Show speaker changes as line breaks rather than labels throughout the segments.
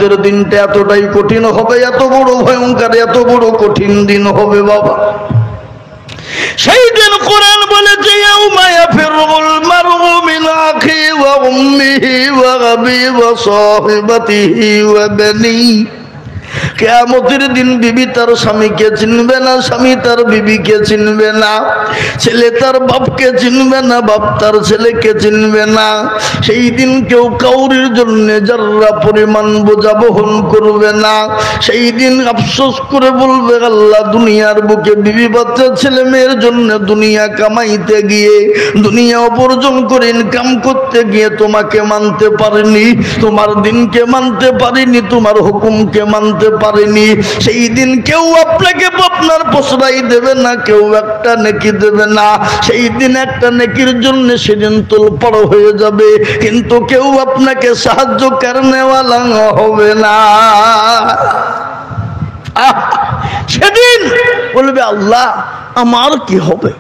কিয়ামতের দিনটা এতটাই কঠিন হবে, এত বড় ভয়ঙ্কর, এত বড় কঠিন দিন হবে বাবা। সেই দিন কোরআন বলেছে ইয়াউমা ইয়াফিরুল মারউ মিন আখিহি ওয়া উম্মিহি ওয়া আবিহি ওয়া সাহিবাতিহি ওয়া বানিহি। কিয়ামতের দিন বিবি তার স্বামীকে চিনবে না, স্বামী তার বিবিকে চিনবে না, ছেলে তার বাপকে চিনবে না, বাপ তার ছেলেকে চিনবে না। সেই দিন কেউ কাউরির জন্য যারা পরিমাণ বোঝা বহন করবে না। সেই দিন আফসোস করে বলবে আল্লাহ, দুনিয়ার বুকে বিবি বাচ্চা ছেলে মেয়ের জন্য দুনিয়া কামাইতে গিয়ে, দুনিয়া উপার্জন করে ইনকাম করতে গিয়ে তোমাকে মানতে পারিনি, তোমার দিনকে মানতে পারিনি, তোমার হুকুমকে মানতে পারেনি। সেই দিন কেউ আপনাকে আপনার প্রশ্রয় দেবে না, কেউ একটা নেকি দেবে না। সেই দিন একটা নেকির জন্য সেদিন তোলপাড় হয়ে যাবে, কিন্তু কেউ আপনাকে সাহায্য করনেওয়ালা হবে না। সেদিন বলবে আল্লাহ আমার কি হবে,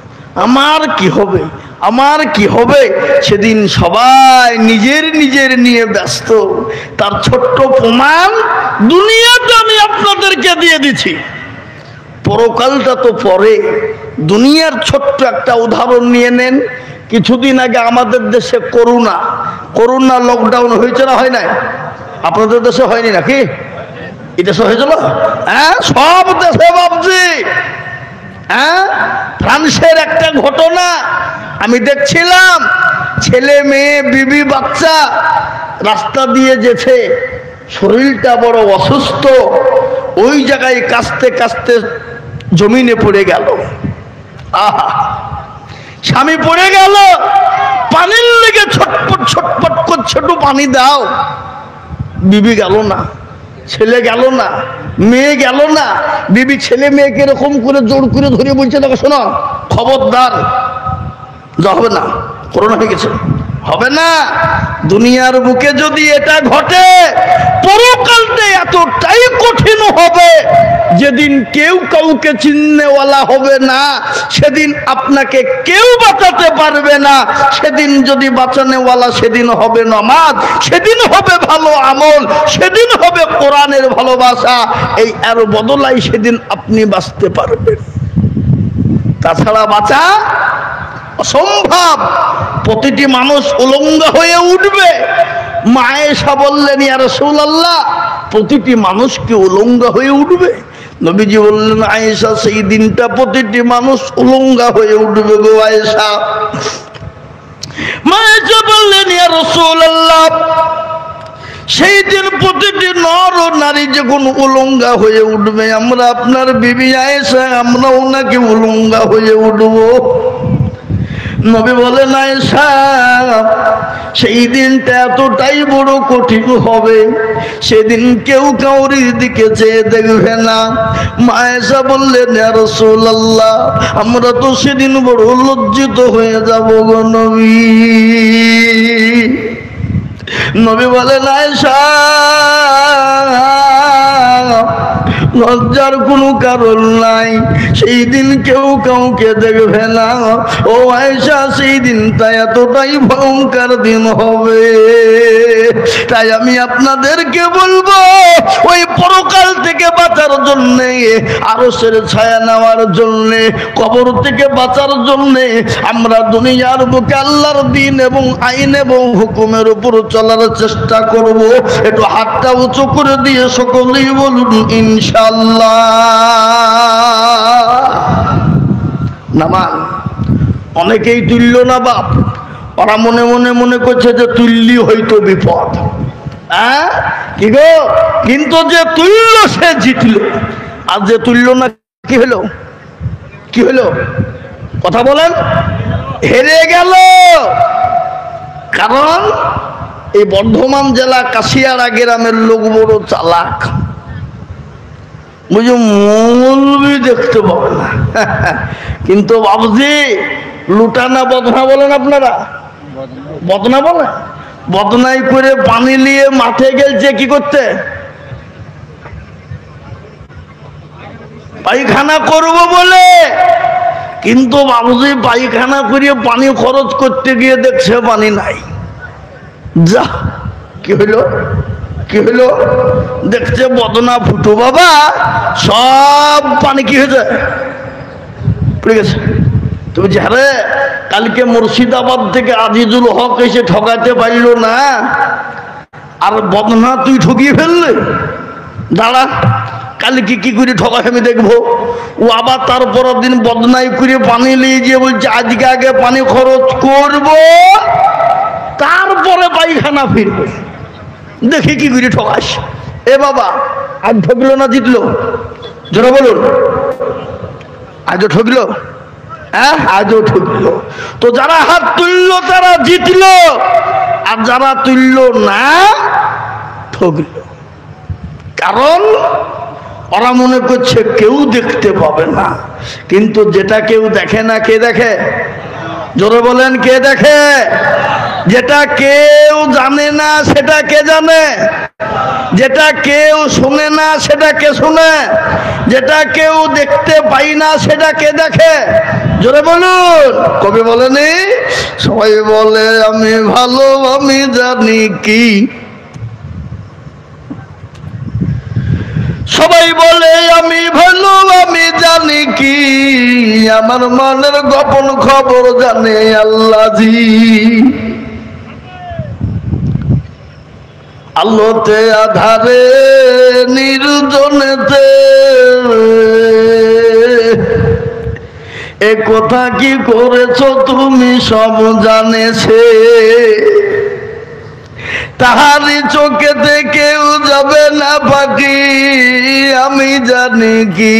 আমার কি হবে, আমার কি হবে। সেদিন সবাই নিজের নিজের নিয়ে ব্যস্ত। তার ছোট্ট প্রমাণ দুনিয়াতে আমি আপনাদেরকে দিয়ে দিচ্ছি, পরকালটা তো পরে। দুনিয়ার ছোট্ট একটা উদাহরণ নিয়ে নেন। কিছুদিন আগে আমাদের দেশে করোনা লকডাউন হয়েছে না হয় নাই? আপনাদের দেশে হয়নি নাকি? এই দেশে হয়েছিল? হ্যাঁ, সব দেশে ভাবছি। হ্যাঁ, ফ্রান্সের একটা ঘটনা আমি দেখছিলাম, ছেলে মেয়ে বিবি বাচ্চা রাস্তা দিয়ে যেতে, শরীরটা বড় অসুস্থ, ওই জায়গায় কাঁচতে কাঁচতে জমিনে পড়ে গেল। আহা, স্বামী পড়ে গেল, পানির লেগে ছটপট ছটপট করছে, একটু পানি দাও। বিবি গেল না, ছেলে গেল না, মেয়ে গেল না। বিবি ছেলে মেয়েকে এরকম করে জোর করে ধরে বলছে, দেখো শোনো, খবরদার, যা হবে না, করোনা হয়ে গেছে, হবে না। দুনিয়ার বুকে যদি এটা ঘটে, পরকালটা এতটাই কঠিন হবে, যেদিন কেউ কাউকে চিননেওয়ালা হবে না, সেদিন আপনাকে কেউ বাঁচাতে পারবে না। সেদিন যদি বাঁচানেওয়ালা, সেদিন হবে নামাজ, সেদিন হবে ভালো আমল, সেদিন হবে কোরআনের ভালোবাসা। এই এর বদলাই সেদিন আপনি বাঁচতে পারবেন, তাছাড়া বাঁচা অসম্ভব। প্রতিটি মানুষ উলঙ্গ হয়ে উঠবে। মা আয়েশা বললেন, ইয়া রাসূলুল্লাহ, প্রতিটি মানুষ কি উলঙ্গ হয়ে উঠবে? নবীজি বললেন, আয়েশা, সেই দিনটা প্রতিটি মানুষ উলঙ্গ হয়ে উঠবে গো আয়েশা। মা আয়েশা বললেন, ইয়া রাসূলুল্লাহ, সেই দিন প্রতিটি নর ও নারী যখন উলঙ্গা হয়ে উঠবে, আমরা আপনার বিবি আয়েশা আমরাও নাকি উলঙ্গা হয়ে উঠবো? নবী বলেন, আয়েশা, সেই দিনটা এতটাই বড় কঠিন হবে, সেদিন কেউ কাউরির দিকে চেয়ে দেখবে না। মা আয়েশা বললেন, ইয়া রাসূলুল্লাহ, আমরা তো সেদিন বড় লজ্জিত হয়ে যাব গো নবী। নবী বলেন, আয়েশা, লজ্জার কোনো কারণ নাই, সেই দিন কেউ কাউকে দেখবে না। ও আয়েশা, সেই দিনটা এতটাই ভয়ঙ্কর দিন হবে। তাই আমি আপনাদেরকে বলবো, ওই পরকাল থেকে বাঁচার জন্যে, আরশের ছায়া নেওয়ার জন্যে, কবর থেকে বাঁচার জন্যে আমরা দুনিয়ার বুকে আল্লাহর দ্বীন এবং আইন এবং হুকুমের উপর চলার চেষ্টা করব। একটু হাতটা উঁচু করে দিয়ে সকলেই বলুন ইনশাআল্লাহ। নামান অনেকেই তুলল না বাপ, ওরা মনে মনে মনে করছে যে তুললি হয়তো বিপদ। হ্যাঁ, কি গো, কিন্তু যে তুলল সে জিতল, আর যে তুলল না কি হলো? কি হলো? কথা বলেন, হেরে গেল। কারণ এই বর্ধমান জেলা কাশিয়াড়া গ্রামের লোক বড় চালাক, বুঝো, মৌলবি দেখতে পাবে না, কিন্তু বাবুজি লুটানা বদনা বলেন আপনারা, বদনা বলেন, বদনাই করে পানি নিয়ে মাঠে গেলছে কি করতে? পায়খানা করব বলে। কিন্তু বাবুজি পায়খানা করে পানি খরচ করতে গিয়ে দেখছে পানি নাই। যা, কি হইল? কি হলো? দেখছে বদনা ফুটো বাবা, সব পানি কি হয়েছে, পড়ে গেছে। তুমি যে আরে কালকে মুর্শিদাবাদ থেকে আজিজুল হক এসে ঠকাতে পারলো না, আর বদনা তুই ঠকিয়ে ফেললে, দাঁড়া কালকে কি করে ঠকায় আমি দেখবো। ও আবার তারপর দিন বদনাই করে পানি নিয়ে গিয়ে বলছে আজকে আগে পানি খরচ করব, তারপরে পায়খানা ফিরবে, দেখি কি করে ঠকাস। এ বাবা, আজ ঠকলো না জিতলো? জোরে বলুন, আজও ঠকলো? হ্যাঁ, আজও ঠকলো। তো যারা হাত তুললো তারা জিতলো, আর যারা তুললো না ঠকলো। কারণ ওরা মনে করছে কেউ দেখতে পাবে না, কিন্তু যেটা কেউ দেখে না, কে দেখে? জোরে বলেন, কে দেখে? যেটা কেউ জানে না সেটা কে জানে? যেটা কেউ শুনে না সেটা কে শুনে? যেটা কেউ দেখতে পাই না সেটা কে দেখে? জোরে বলুন। কবি বলেনি, সবাই বলে আমি ভালো আমি জানি কি, সবাই বলে আমি ভালো আমি জানি কি, আমার মনের গোপন খবর জানে আল্লাহ জি। আলোতে আধারে নির্জনেতে এ কথা কি করেছো তুমি সব জানেছে, তাহারি চোখেতে কেউ যাবে না পাখি, আমি জানি কি।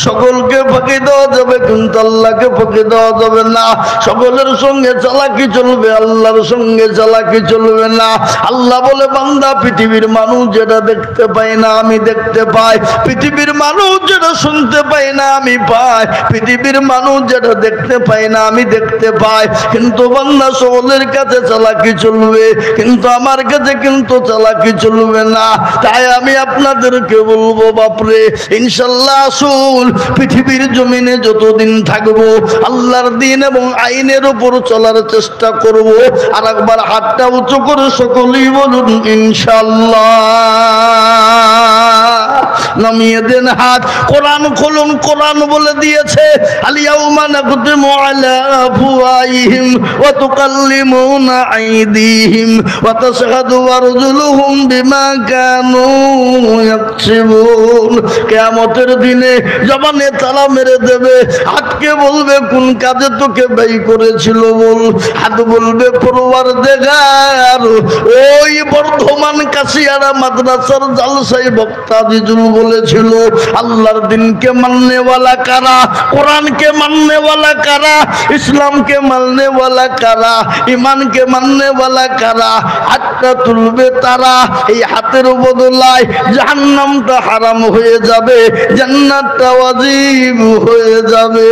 সকলকে ফাঁকি দেওয়া যাবে কিন্তু আল্লাহকে ফাঁকি দেওয়া যাবে না। সকলের সঙ্গে চালাকি চলবে, আল্লাহর সঙ্গে চালাকি চলবে না। আল্লাহ বলে বান্দা পৃথিবীর মানুষ যেটা দেখতে পায় না আমি দেখতে পাই, পৃথিবীর মানুষ যেটা শুনতে পায় না আমি পাই, পৃথিবীর মানুষ যেটা দেখতে পায় না আমি দেখতে পাই। কিন্তু বান্দা সকলের কাছে চালাকি চলবে, কিন্তু আমার কাছে কিন্তু চালাকি চলবে না। তাই আমি আপনাদেরকে বলবো বাপরে, ইনশাল্লাহ আসুন পৃথিবীর জমিনে যতদিন থাকবো আল্লাহর দিন এবং আইনের উপর চলার চেষ্টা করব। আর একবার হাতটা উঁচু করে সকলেই বলুন ইনশাল্লাহ। নামিয়ে দেন হাত, কোরআন খুলুন। কোরআন বলে দিয়েছে আলিয়াউমা নাকদিমু আলা আফওয়াহিহিম ওয়া তুকাল্লিমুনা আইদিহিম ওয়া তাশহাদু আরজুলুহুম বিমা কানু ইয়াকসিবুন। কিয়ামতের দিনে জবানে তালা মেরে দেবে, হাতকে বলবে কোন কাজে তোকে ব্যয় করেছিল বল। হাত বলবে পরওয়ারদিগার, ওই বর্ধমান কাশিয়ারা মাদ্রাসার জালসাই বক্তা আজিজুল বলেছিল আল্লাহর দিনকে মাননে ওয়ালা কারা, কোরআনকে মাননে ওয়ালা কারা, ইসলামকে মাননে ওয়ালা কারা, ইমানকে মাননে ওয়ালা কারা। হাতটা তুলবে তারা, এই হাতের বদলায় জাহান্নামটা হারাম হয়ে যাবে, জান্নাতটা ওয়াজিব হয়ে যাবে।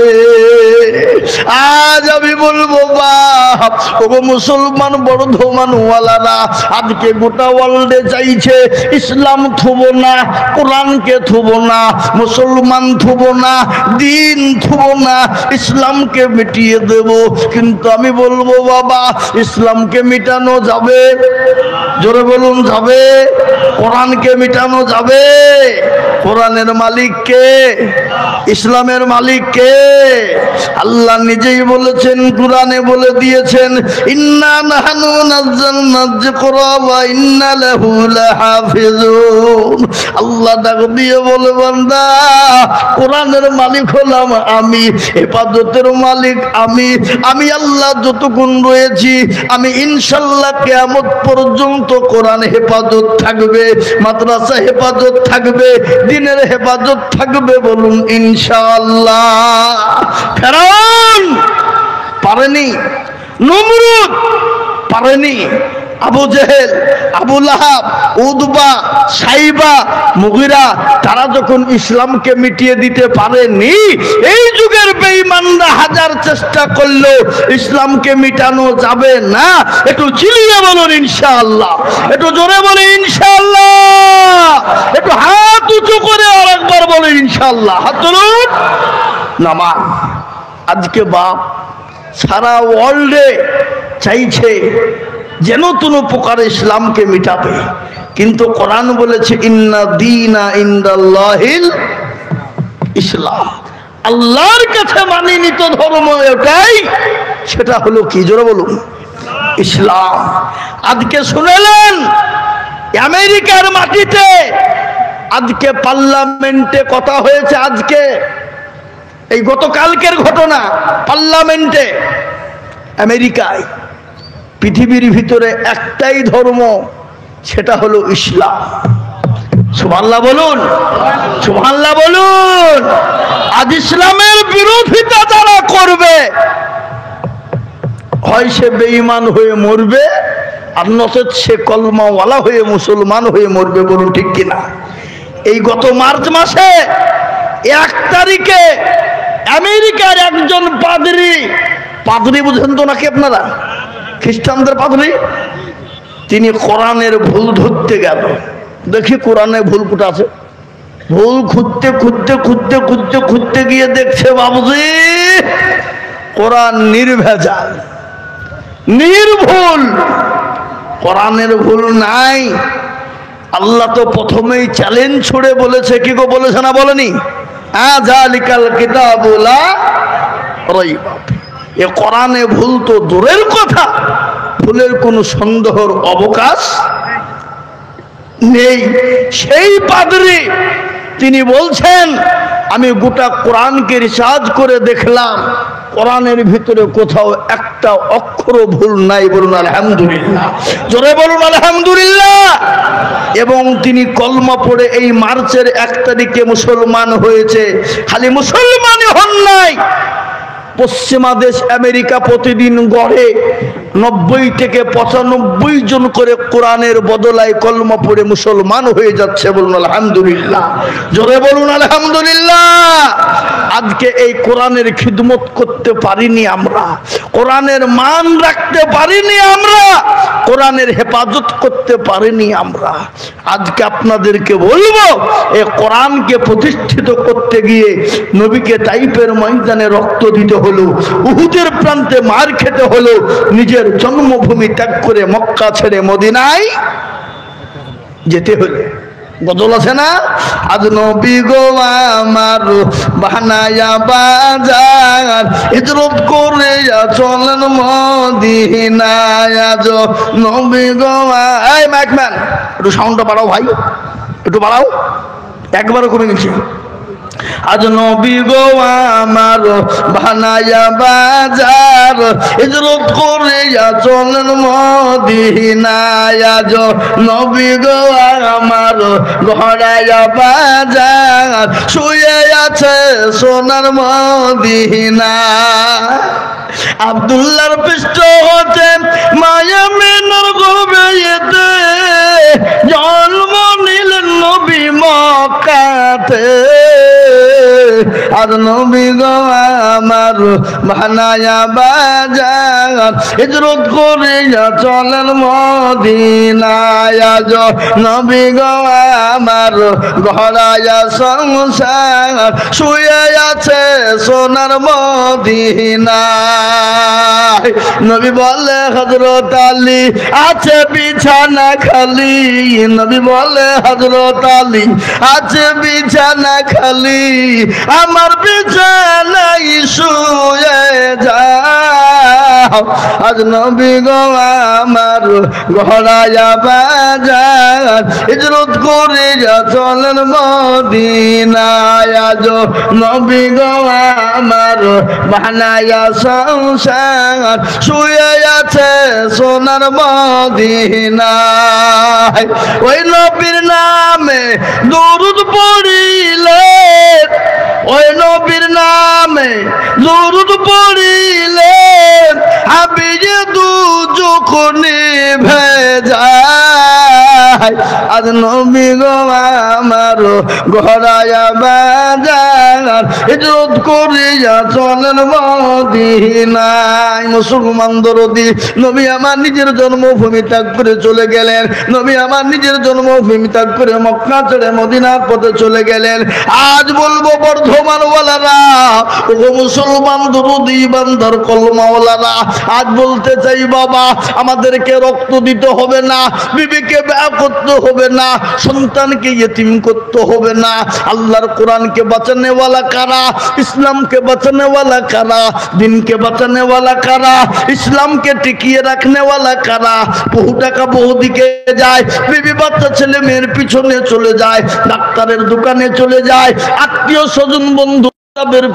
আজ আমি বলবো বাপ, ওগো মুসলমান বর্ধমান ওয়ালারা, আজকে গোটা ওয়ার্ল্ডে চাইছে ইসলাম থুব না, কোরআনকে থুব না, মুসলমান থুব না, দিন থুব না, ইসলামকে মিটিয়ে দেব। কিন্তু আমি বলবো বাবা, ইসলামকে মিটানো যাবে? জোরে বলুন, যাবে? কোরআনকে মিটানো যাবে? কোরআনের মালিক কে? ইসলামের মালিক কে? আল্লাহ নিজেই বলেছেন, কোরআনে বলে দিয়েছেন ইন্না নাহনু নাযালনা যিকরা ওয়া ইন্না লাহু লাহাফিজুন। আল্লাহ ডাক দিয়ে বলে বান্দা, কোরআনের মালিক হলাম আমি, হেফাজতের মালিক আমি। আমি আল্লাহ যতক্ষণ রয়েছি, আমি ইনশাআল্লাহ কিয়ামত পর্যন্ত কোরআন হেফাজত থাকবে, মাদ্রাসা হেফাজত থাকবে, দিনের হেফাজত থাকবে। বলুন ইনশাআল্লাহ। ফেরাউন পারেনি, নমরুদ পারেনি, আবু জেহেল, আবু লাহাব, উদবা, সাইবা, মুগিরা, তারা যখন ইসলামকে মিটিয়ে দিতে পারেনি, এই যুগের বেঈমানরা হাজার চেষ্টা করলো ইসলামকে মিটানো যাবে না। একটু চিলিয়ে বলুন ইনশাআল্লাহ, একটু জোরে বলে ইনশাআল্লাহ, একটু হাত উঁচু করে আরেকবার বলে ইনশাআল্লাহ। হাত তুলুন। নামান আজকে বাপ সারা ওয়ার্ল্ডে চাইছে যেন কোনো প্রকার ইসলামকে মিটাবে। কিন্তু কোরআন বলেছে ইন্না দীনা ইনদাল্লাহিল ইসলাম, আল্লাহর কাছে মানিনীত ধর্ম এটাই, সেটা হলো কি জোরে বলুন, ইসলাম। আজকে শুনলেন আমেরিকার মাটিতে আজকে পার্লামেন্টে কথা হয়েছে, আজকে এই গতকালকের ঘটনা, পার্লামেন্টে আমেরিকায় পৃথিবীর ভিতরে একটাই ধর্ম, সেটা হলো ইসলাম। সুবহানাল্লাহ বলুন, সুবহানাল্লাহ বলুন। আজ ইসলামের বিরোধিতা যারা করবে, হয় সে বেঈমান হয়ে মরবে, আর নচেত সে কলমাওয়ালা হয়ে মুসলমান হয়ে মরবে। বলুন ঠিক কিনা? এই গত মার্চ মাসে 1 তারিখে আমেরিকার একজন পাদ্রী, পাদ্রী বুঝেন তো নাকি আপনারা, খ্রিস্টানদের পাদ্রী, তিনি কোরআনের ভুল ধরতে গেল। দেখি কোরআনে ভুল কোথা আছে, ভুল খুঁজতে খুঁজতে খুঁজতে খুঁজতে খুঁজতে গিয়ে দেখছে বাবুজি কোরআন নির্ভেজাল, নির্ভুল, কোরআনের ভুল নাই। আল্লাহ তো প্রথমেই চ্যালেঞ্জ ছুড়ে বলেছে, কি গো বলেছে না বলেনি? আযালিকাল কিতাবু লা রাইবা ফীহি। এ কোরআনে ভুল তো দূরের কথা, ভুলের কোনো সন্দেহের অবকাশ নেই। সেই পাদ্রী তিনি বলছেন, আমি গোটা কোরআনকে রিসার্চ করে দেখলাম, কোরআনের ভিতরে কোথাও একটা অক্ষর ভুল নাই। বলুন আলহামদুলিল্লাহ, জোরে বলুন আলহামদুলিল্লাহ। এবং তিনি কলমা পড়ে এই মার্চের 1 তারিখে মুসলমান হয়েছে। খালি মুসলমানই হন নাই, পশ্চিমা দেশ আমেরিকা প্রতিদিন গড়ে 90 থেকে 95 জন করে কোরআনের বদলায় কলমা পড়ে মুসলমান হয়ে যাচ্ছে। বলুন আলহামদুলিল্লাহ, জোরে বলুন আলহামদুলিল্লাহ। আজকে এই কোরআনের খিদমত করতে পারিনি আমরা, কোরআনের মান রাখতে পারিনি আমরা, কোরআনের হেফাজত করতে পারিনি আমরা। আজকে আপনাদেরকে বলবো, এই কোরআনকে প্রতিষ্ঠিত করতে গিয়ে নবীকে তাইফের ময়দানে রক্ত দিতে হলো, উহুদের প্রান্তে মার খেতে হলো, নিজের জন্মভূমি ত্যাগ করে মক্কা ছেড়ে মদিনায় যেতে হলো। গজল আছে না, আজ নবী গো আমার বানায়া বাজার, হিজরত করে চলেন মদিনায়। আজ নবী গো, এই মাইকম্যান একটু সাউন্ডটা বাড়াও ভাই, একটু বাড়াও, একবারও কমে গেছে। আজ নবী গো আমার বানায়া বাজার, হিজরত করে চলেন মদিনায়। আজ নবী গো আমার গড়ায়া বাজার, শুয়ে আছে সোনার মদিনা। আব্দুল্লাহর পৃষ্ঠ হতে মায়া মিনার গবেতে, জন্ম নিলেন নবী মক্কাতে। আর নবী গো আমার বানায়া বাজার, হিজরত করে চলেন মদিনায়। আজ নবী গো আমার গড়ায়া সংসার, শুয়ে আছে সোনার মদিনায়। নবী বলে হযরত আলী আছে বিছানা খালি, নবী বলে হযরত আলী আছে বিছানা খালি, আমার বিছানায় শুয়ে যাও। আজ নবী গো আমার গড়ায়া বাজার, হিজরত করে চলেন মদিনায়। আজ নবী গো আমার বানায়া সংসার, শুয়ে আছে সোনার মদিনায়। ওই নবীর নামে দরুদ পড়িলে, ওই নবীর নামে দরুদ পড়িলে, হাবিয়ে দুজক নিভে যায়। আজ নবী গো আমার গড়ায়া বাজার, হিজরত করিয়া চলেন মদিনায়। মুসলমান দরদি নবী আমার নিজের জন্মভূমি ত্যাগ করে চলে গেলেন, নবী আমার নিজের জন্মভূমি ত্যাগ করে মক্কা ছেড়ে মদিনার পথে চলে গেলেন। আজ বলবো বর্ধমান কলমাওয়ালারা, ও মুসলমান দরুদি বান্দার কলমাওয়ালারা, আজ বলতে চাই বাবা, আমাদেরকে রক্ত দিতে হবে না, বিবিকে ব্যয় করতে হবে না, সন্তানকে ইয়েতিম করতে হবে না। আল্লাহর কোরআনকে বাঁচানে ওয়ালা কারা, ইসলামকে বাঁচানে ওয়ালা কারা, দিনকে বাঁচানে ওয়ালা কারা, ইসলামকে টিকিয়ে রাখনে ওয়ালা কারা। বহু টাকা বহু দিকে যায়, বিবি বাচ্চা ছেলে মেয়ের পিছনে চলে যায়, ডাক্তারের দোকানে চলে যায়, আত্মীয় স্বজন বন্ধু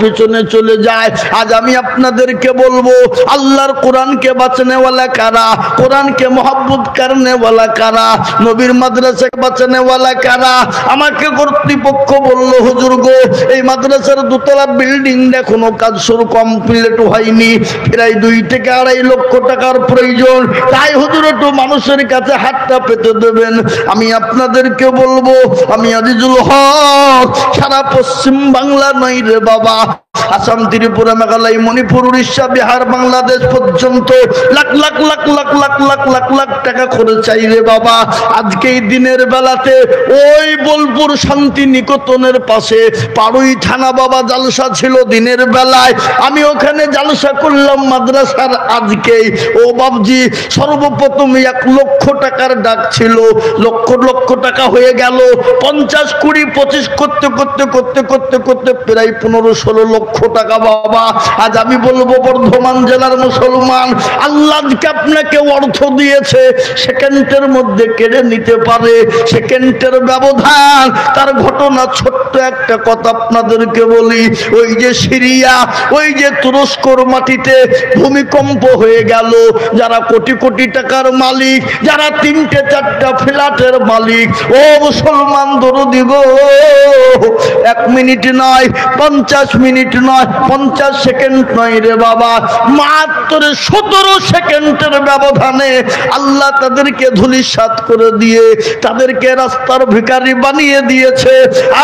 পিছনে চলে যায়। আজ আমি আপনাদেরকে বলবো, আল্লাহর কোরআনকে বাঁচানে ওয়ালা কারা, কোরআনকে মোহাব্বত করনে ওয়ালা কারা, নবীর মাদ্রাসাকে বাঁচানে ওয়ালা কারা। আমাকে কর্তৃপক্ষ বলল, হুজুর গো, এই মাদ্রাসার দোতলা বিল্ডিং এখনো কাজ শুরু কমপ্লিট হয়নি, প্রায় 2 থেকে 2.5 লক্ষ টাকার প্রয়োজন, তাই হুজুর একটু মানুষের কাছে হাতটা পেতে দেবেন। আমি আপনাদেরকে বলবো, আমি আজিজুল হক সারা পশ্চিম বাংলা নয় রে বাবা, আসাম, ত্রিপুরা, মেঘালয়, মণিপুর, উড়িষ্যা, বিহার, বাংলাদেশ পর্যন্ত লাখ লাখ লাখ লাখ লাখ লাখ লাখ লাখ টাকা খরচ চাই রে বাবা। আজকে এই দিনের বেলাতে ওই বোলপুর শান্তি নিকেতনের পাশে পাড়ুই থানা বাবা জালসা ছিল দিনের বেলায়, আমি ওখানে জালসা করলাম মাদ্রাসার। আজকেই ও বাবজি সর্বপ্রথম 1 লক্ষ টাকার ডাক ছিল, লক্ষ লক্ষ টাকা হয়ে গেল, 50, 20, 25 করতে করতে করতে করতে করতে প্রায় 15-16 লক্ষ টাকা বাবা। আজ আমি বলবো, বর্ধমান জেলার মুসলমান, আল্লাহ আপনাকে অর্থ দিয়েছে, সেকেন্ডের মধ্যে কেড়ে নিতে পারে, সেকেন্ডের ব্যবধান। তার ঘটনা ছোট্ট একটা কথা আপনাদেরকে বলি, ওই যে সিরিয়া, ওই যে তুরস্কর মাটিতে ভূমিকম্প হয়ে গেল, যারা কোটি কোটি টাকার মালিক, যারা 3টে-4টা ফ্ল্যাটের মালিক, ও মুসলমান দরদি গো, 1 মিনিট নয়, 50 মিনিট নয়, 50 সেকেন্ড নয় রে বাবা, মাত্র 17 সেকেন্ডের ব্যবধানে আল্লাহ তাদেরকে ধূলিসাৎ করে দিয়ে তাদেরকে রাস্তার ভিখারি বানিয়ে দিয়েছে।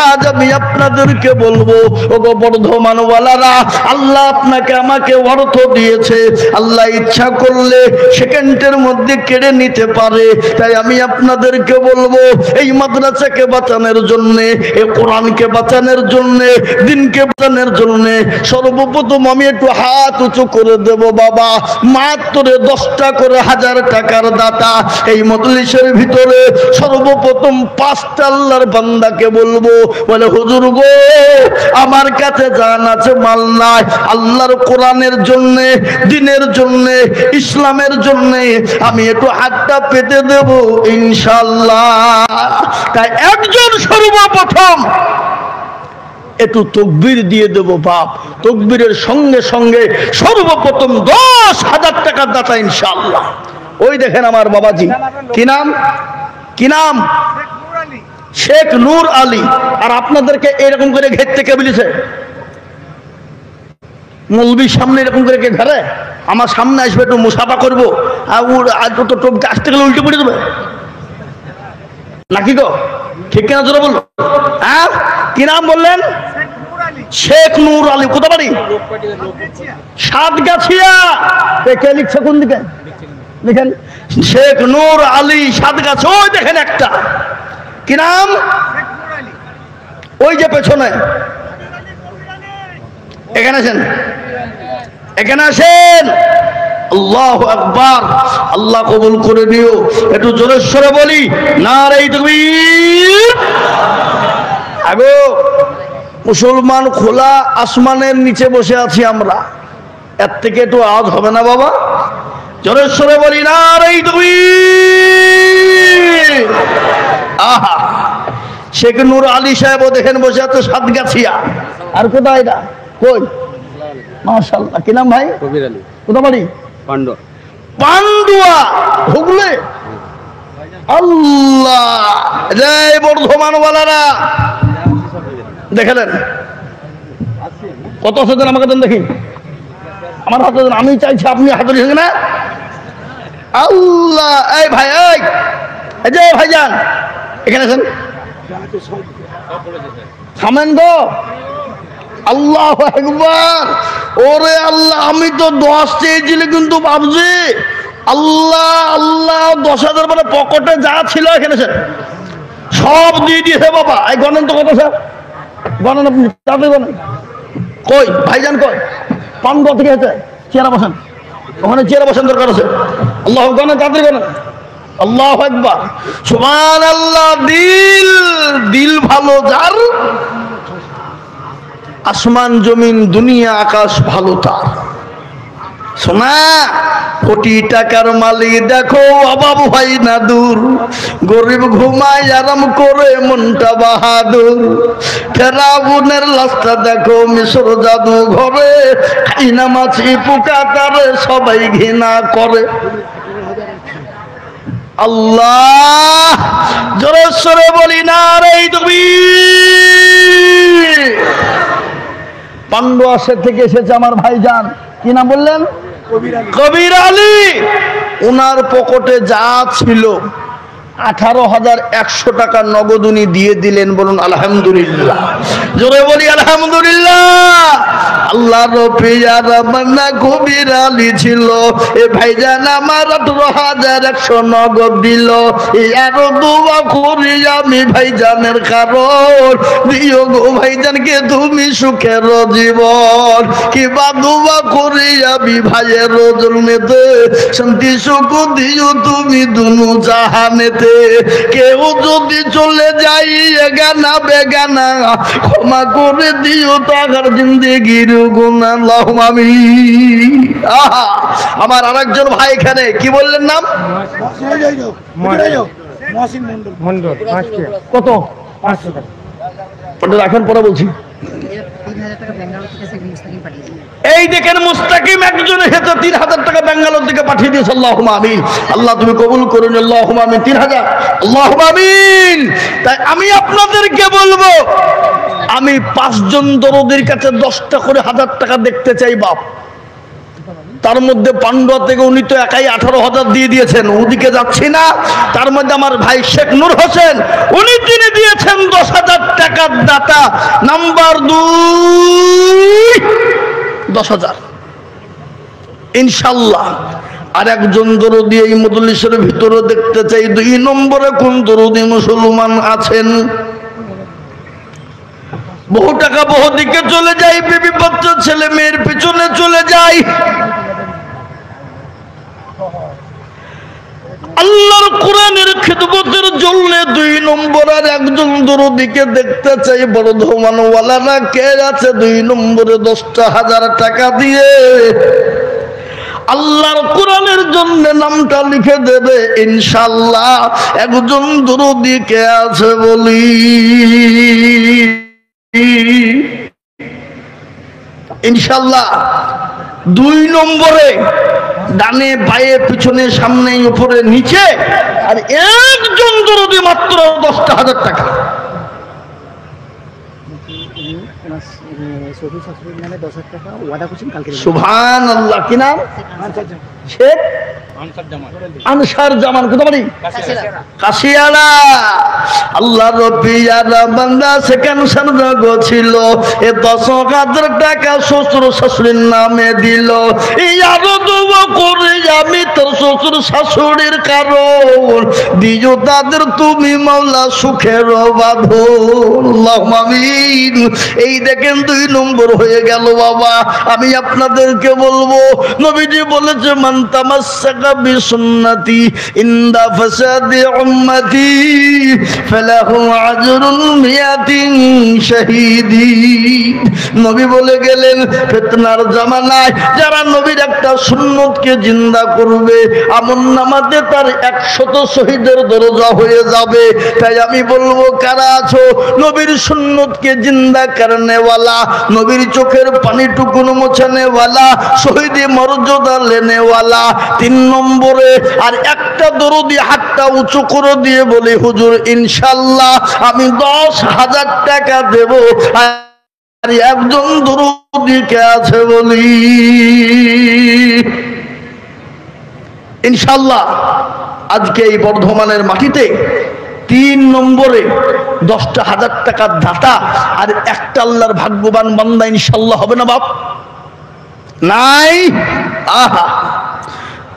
আজ আমি আপনাদেরকে বলবো, ওগো বর্ধমানওয়ালারা, আল্লাহ আপনাকে আমাকে অর্থ দিয়েছে, আল্লাহ ইচ্ছা করলে সেকেন্ডের মধ্যে কেড়ে নিতে পারে। তাই আমি আপনাদেরকে বলবো, এই মাদ্রাসাকে বাঁচানোর জন্য, এই কোরআনকে বাঁচানোর জন্য, দিনকে বাঁচানোর জন্য সর্বপ্রথম আমি একটু হাত উঁচু করে দেব বাবা। মাত্র 10টা করে 1000 টাকার দাতা এই মজলিসের ভিতরে সর্বপ্রথম 5টা আল্লাহর বান্দাকে বলবো, বলে হুজুর গো, আমার কাছে জান আছে, মাল নাই, আল্লাহর কোরআনের জন্য, দিনের জন্য, ইসলামের জন্য আমি একটু হাতটা পেতে দেব ইনশাআল্লাহ। তাই একজন সর্বপ্রথম একটু তকবীর দিয়ে দেব বাপ, তকবীরের সঙ্গে সঙ্গে সর্বপ্রথম 10,000 টাকার দাতা ইনশাআল্লাহ। ওই দেখেন আমার বাবাজি, কি নাম, কি নাম? শেখ নূর আলী। আর আপনাদেরকে এরকম করে ঘেরতে কে বলেছে? মৌলবীর সামনে এরকম করে কে ঘরে? আমার সামনে আসবে, একটু মুসাফা করবো, আর তো টপকে আসতে গেলে উল্টে পড়ে দেবে নাকি গো? ঠিক কিনা জোরে বললো? হ্যাঁ, কি নাম বললেন? শেখ নূর আলী। কোথা বাড়ি? সাতগাছিয়া। কে লিখছে কোন দিকে? দেখেন, শেখ নূর আলী, সাতগাছি। ওই দেখেন একটা, কি নাম? ওই যে পেছনে। এখানে আসেন, এখানে আসেন। আল্লাহু আকবার। আল্লাহ কবুল করে নিও। একটু জোরে সরে বলি, নারে তাকবীর। আগো মুসলমান, খোলা আসমানের নিচে বসে আছি আমরা, এর থেকে একটু আওয়াজ হবে না বাবা? জোরে সরে বলি, নারে তাকবীর। আহা, শেখ নূর আলী সাহেব দেখেন বসে আছে সাতগাছিয়া। আর কোথায় এটা? কই? মাশাআল্লাহ। কি নাম ভাই? কবির আলী। কোথা বাড়ি? পান্ডুয়া। পান্ডুয়া, হুগলি। আল্লাহ, জয় বর্ধমানওয়ালারা। দেখলেন কত আছে? আমাকে দেন দেখি, আমার হাতে দেন। আমি চাইছি আপনি হাতে দিয়েছেন না? আল্লাহ। এই ভাই, এই যে ভাইজান, এখানে আছেন, থামেন গো। আল্লাহ আকবার। ওরে আল্লাহ, আমি তো 10 চেয়েছিলি, কিন্তু ভাবছি আল্লাহ আল্লাহ 10,000 মানে পকেটে যা ছিল এখানে সব দিয়ে দিয়েছে বাবা। এই গণেন তো কত স্যার? গণেন আপনি, তাতে গণেন। কই ভাইজান কই? পান্ডুয়া থেকে হেঁটে চেয়ারা বসেন, ওখানে চেয়ারা বসেন, দরকার আছে। আল্লাহ গণে, তাড়াতাড়ি গণে। আল্লাহু আকবার, সুবহানাল্লাহ। দিল, দিল ভালো যার, আসমান জমিন দুনিয়া আকাশ ভালো তার। শোনা, কোটি টাকার মালিক দেখো অভাব হয় না দূর, গরিব ঘুমায় আরাম করে মনটা বাহাদুর। ফেরাউনের লাশটা দেখো মিশর জাদু ঘরে, খাইনা মাছি পোকা তারে সবাই ঘৃণা করে। আল্লাহ, জোরে সরে বলি না রে তুমি। পান্ডুয়া থেকে এসেছে আমার ভাইজান, কি নাম বললেন? কবির আলী। ওনার পকেটে যা ছিল 18,100 টাকা নগদ উনি দিয়ে দিলেন। বলুন আলহামদুলিল্লাহ, জোরে বলি আলহামদুলিল্লাহ। আল্লাহর পিয়ার বান্দা কবির আলী ছিল, এ ভাইজান আমার 18,100 নগদ দিল। আর দোয়া করি আমি ভাইজানের কারণ, দিও গো ভাইজানকে তুমি সুখের জীবন। কিবা দোয়া করি আমি ভাইয়ের জন্মেতে, শান্তি সুখ দিও তুমি দুনু জাহানেতে। কেউ যদি চলে যাই এগানা বেগানা, ক্ষমা করে দিও তাহার জিন্দেগির গুনাহ। আল্লাহুম্মা আমিন। আহা, আমার আরেকজন ভাই এখানে, কি বললেন নাম? কত? 500 টাকা। ওটা রাখেন, পরে বলছি। এই দেখেন মুস্তাকিম একজন হেতে 3,000 টাকা ব্যাঙ্গালোর থেকে পাঠিয়ে দিয়েছে। আল্লাহুম্মা আমিন। আল্লাহ তুমি কবুল করুন, আল্লাহুম্মা আমিন। 3,000, আল্লাহুম্মা আমিন। তাই আমি আপনাদেরকে বলবো, আমি 5 জন দরদির কাছে 10টা করে 1000 টাকা দেখতে চাই বাপ। তার মধ্যে পান্ডুয়া থেকে উনি তো একাই 18,000 দিয়ে দিয়েছেন, ওদিকে যাচ্ছি না। তার মধ্যে আমার ভাই শেখ নূর হোসেন, উনি তিনি দিয়েছেন 10,000 টাকার দাতা। নাম্বার 2 10,000 ইনশাল্লাহ। আর একজন দরদি এই মজলিসের ভিতরে দেখতে চাই, 2 নম্বরে কোন দরদি মুসলমান আছেন? বহু টাকা বহু দিকে চলে যায়, বিবি বাচ্চা ছেলে মেয়ের পিছনে চলে যায়। আল্লাহর কোরআনের খিদমতের জন্য 2 নম্বর আর একজন দরদিকে দেখতে চাই। বর্ধমানওয়ালারা কে আছে 2 নম্বরে 10,000 টাকা দিয়ে আল্লাহর কোরআনের জন্য নামটা লিখে দেবে ইনশাআল্লাহ। একজন দরদি কে আছে বলি? ইনশাআল্লাহ 2 নম্বরে ডানে বায়ে পিছনে সামনে উপরে নিচে, আর একজন দরদি মাত্র 10,000 টাকা। সুবহানাল্লাহ। কি নাম? শেখ আনসার জামান। কোথা বাড়ি? কাশিয়াড়া। আল্লাহর পিয়ারা বান্দা সেখানে সর্বগ ছিল, এ 10,000 টাকা শ্বশুর শাশুড়ির নামে দিল। আরো দোয়া করে আমি তোর শ্বশুর শাশুড়ির কারণ, দিও তাদের তুমি মাওলা সুখের বাঁধন। আল্লাহুম্মা আমিন। এই দেখেন 2 নম্বর হয়ে গেল বাবা। আমি আপনাদেরকে বলবো, নবীজি বলেছে, মান তামাসসাকা বিসুন্নতি ইনদা ফাসাদি উম্মতি ফালাহু আজরুন মিয়াতিন শাহীদিন। নবী বলে গেলেন, ফিতনার জামানায় যারা নবীর একটা সুন্নতকে জিন্দা করবে, আমলনামাতে তার 100 শহীদের দরজা হয়ে যাবে। তাই আমি বলবো, কারা আছো নবীর সুন্নতকে জিন্দা করনে ওয়ালা, নবীর চোখের পানিটুকু মোছানে ওয়ালা, শহীদি মর্যাদা লেনে ওয়ালা? 3 নম্বরে আর একটা দরদি হাতটা উঁচু করে দিয়ে বলি, হুজুর ইনশাআল্লাহ আমি 10,000 টাকা দেব। আর একজন দরদি কে আছে বলি? ইনশাআল্লাহ আজকে এই বর্ধমানের মাটিতে 3 নম্বরে 10,000 টাকার দাতা আর একটা আল্লাহর ভাগ্যবান বান্দা ইনশাআল্লাহ হবে না বাপ? নাই? আহা,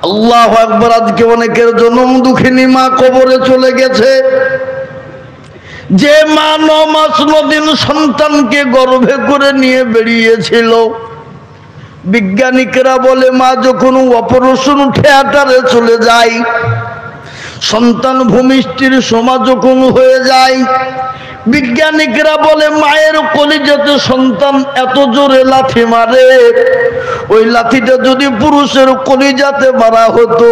আল্লাহু আকবার। আজকে অনেকের জনম দুঃখিনী মা কবরে চলে গেছে, যে মা 9 মাস 9 দিন সন্তানকে গর্ভে করে নিয়ে বেরিয়েছিল, বিজ্ঞানিকরা বলে মা যখন অপারেশন থিয়েটারে চলে যায়, সন্তান ভূমিষ্ঠির সময় যখন হয়ে যায়, বিজ্ঞানিকরা বলে মায়ের কলিজাতে সন্তান এত জোরে লাথি মারে, ওই লাথিটা যদি পুরুষের কলিজাতে মারা হতো,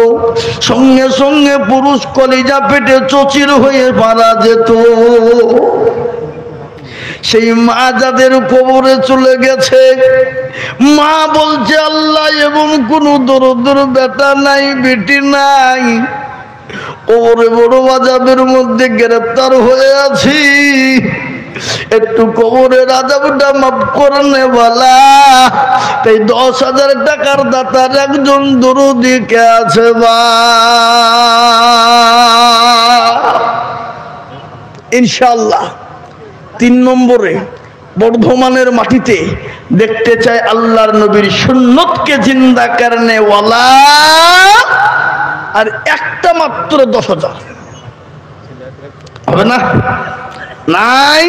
সঙ্গে সঙ্গে পুরুষ কলিজা পেটে চচির হয়ে মারা যেত। সেই মা যাদের কবরে চলে গেছে, মা বলছে আল্লাহ এবং কোন দরদের বেটা নাই, বেটি নাই, কবরে বড় আযাবের মধ্যে গ্রেফতার হয়ে আছি, একটু কবরের আযাবটা মাফ করনে বালা। তাই 10,000 টাকার দাতার একজন দরুদি কে আছে বা ইনশাআল্লাহ। 3 নম্বরে বর্ধমানের মাটিতে দেখতে চাই আল্লাহর নবীর সুন্নতকে জিন্দা করনে ওয়ালা, আর একটা মাত্র 10,000 হবে না? নাই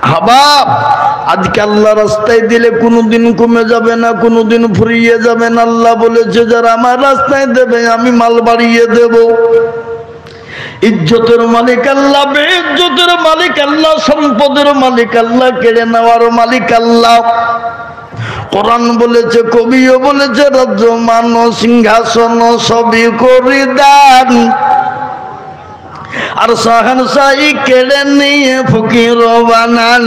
হাবাব, আজকে আল্লাহ রাস্তায় দিলে কোনোদিন কমে যাবে না, কোনোদিন ফুরিয়ে যাবে না। আল্লাহ বলেছে যারা আমার রাস্তায় দেবে আমি মাল বাড়িয়ে দেব। ইজ্জতের মালিক আল্লাহ, বেইজ্জতের মালিক আল্লাহ, সম্পদের মালিক আল্লাহ, কেড়ে নেওয়ার মালিক আল্লাহ। কোরআন বলেছে, কবিও বলেছে, রাজ্য মান সিংহাসন সবই করি দান, আর শাহনশাহী কেড়ে নিয়ে ফকির বানান।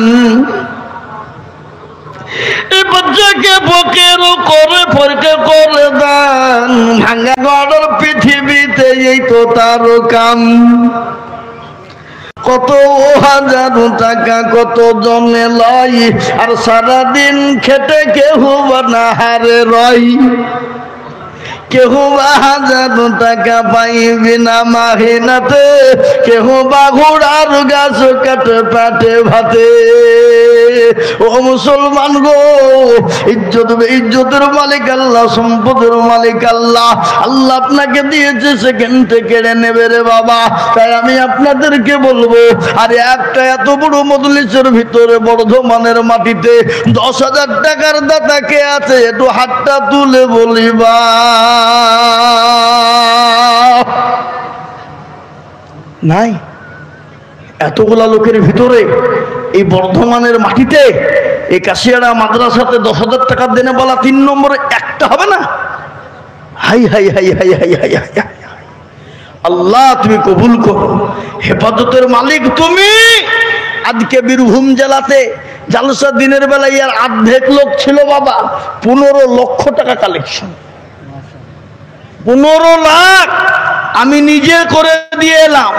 এই বাচ্চাকে ফকির করে ফরকে করে দান, ভাঙা গড়ের পৃথিবীতে এই তো তার কাম। কত হাজার টাকা কত জনে লয়, আর সারাদিন খেটে কেহ বানাহারে রয়। কেহ বা 1000 টাকা পাইবি না মাহিনাতে, কেহ বা ঘোড়ার গাছ কাটে পাটে ভাতে। ও মুসলমান গো, ইজ্জতের মালিক আল্লাহ, সম্পদের মালিক আল্লাহ। আল্লাহ আপনাকে দিয়েছে, সেখান থেকে কেড়ে নেবে রে বাবা। তাই আমি আপনাদেরকে বলবো, আরে একটা এত বড় মজলিসের ভিতরে বর্ধমানের মাটিতে 10,000 টাকার দাতা কে আছে? একটু হাতটা তুলে বলিবা। নাই। এতগুলা লোকের ভিতরে এই বর্ধমানের মাটিতে এই কাশিয়াড়া মাদ্রাসাতে 10,000 টাকা দেনে বলা 3 নম্বরে একটা হবে না? হাই হাই হাই হাই হাই হাই হাই। আল্লাহ তুমি কবুল করো, হেফাজতের মালিক তুমি। আজকে বীরভূম জেলাতে জালসা দিনের বেলায় আর অর্ধেক লোক ছিল বাবা, 15 লক্ষ টাকা কালেকশন। 15 লাখ আমি নিজে করে দিয়ে এলাম।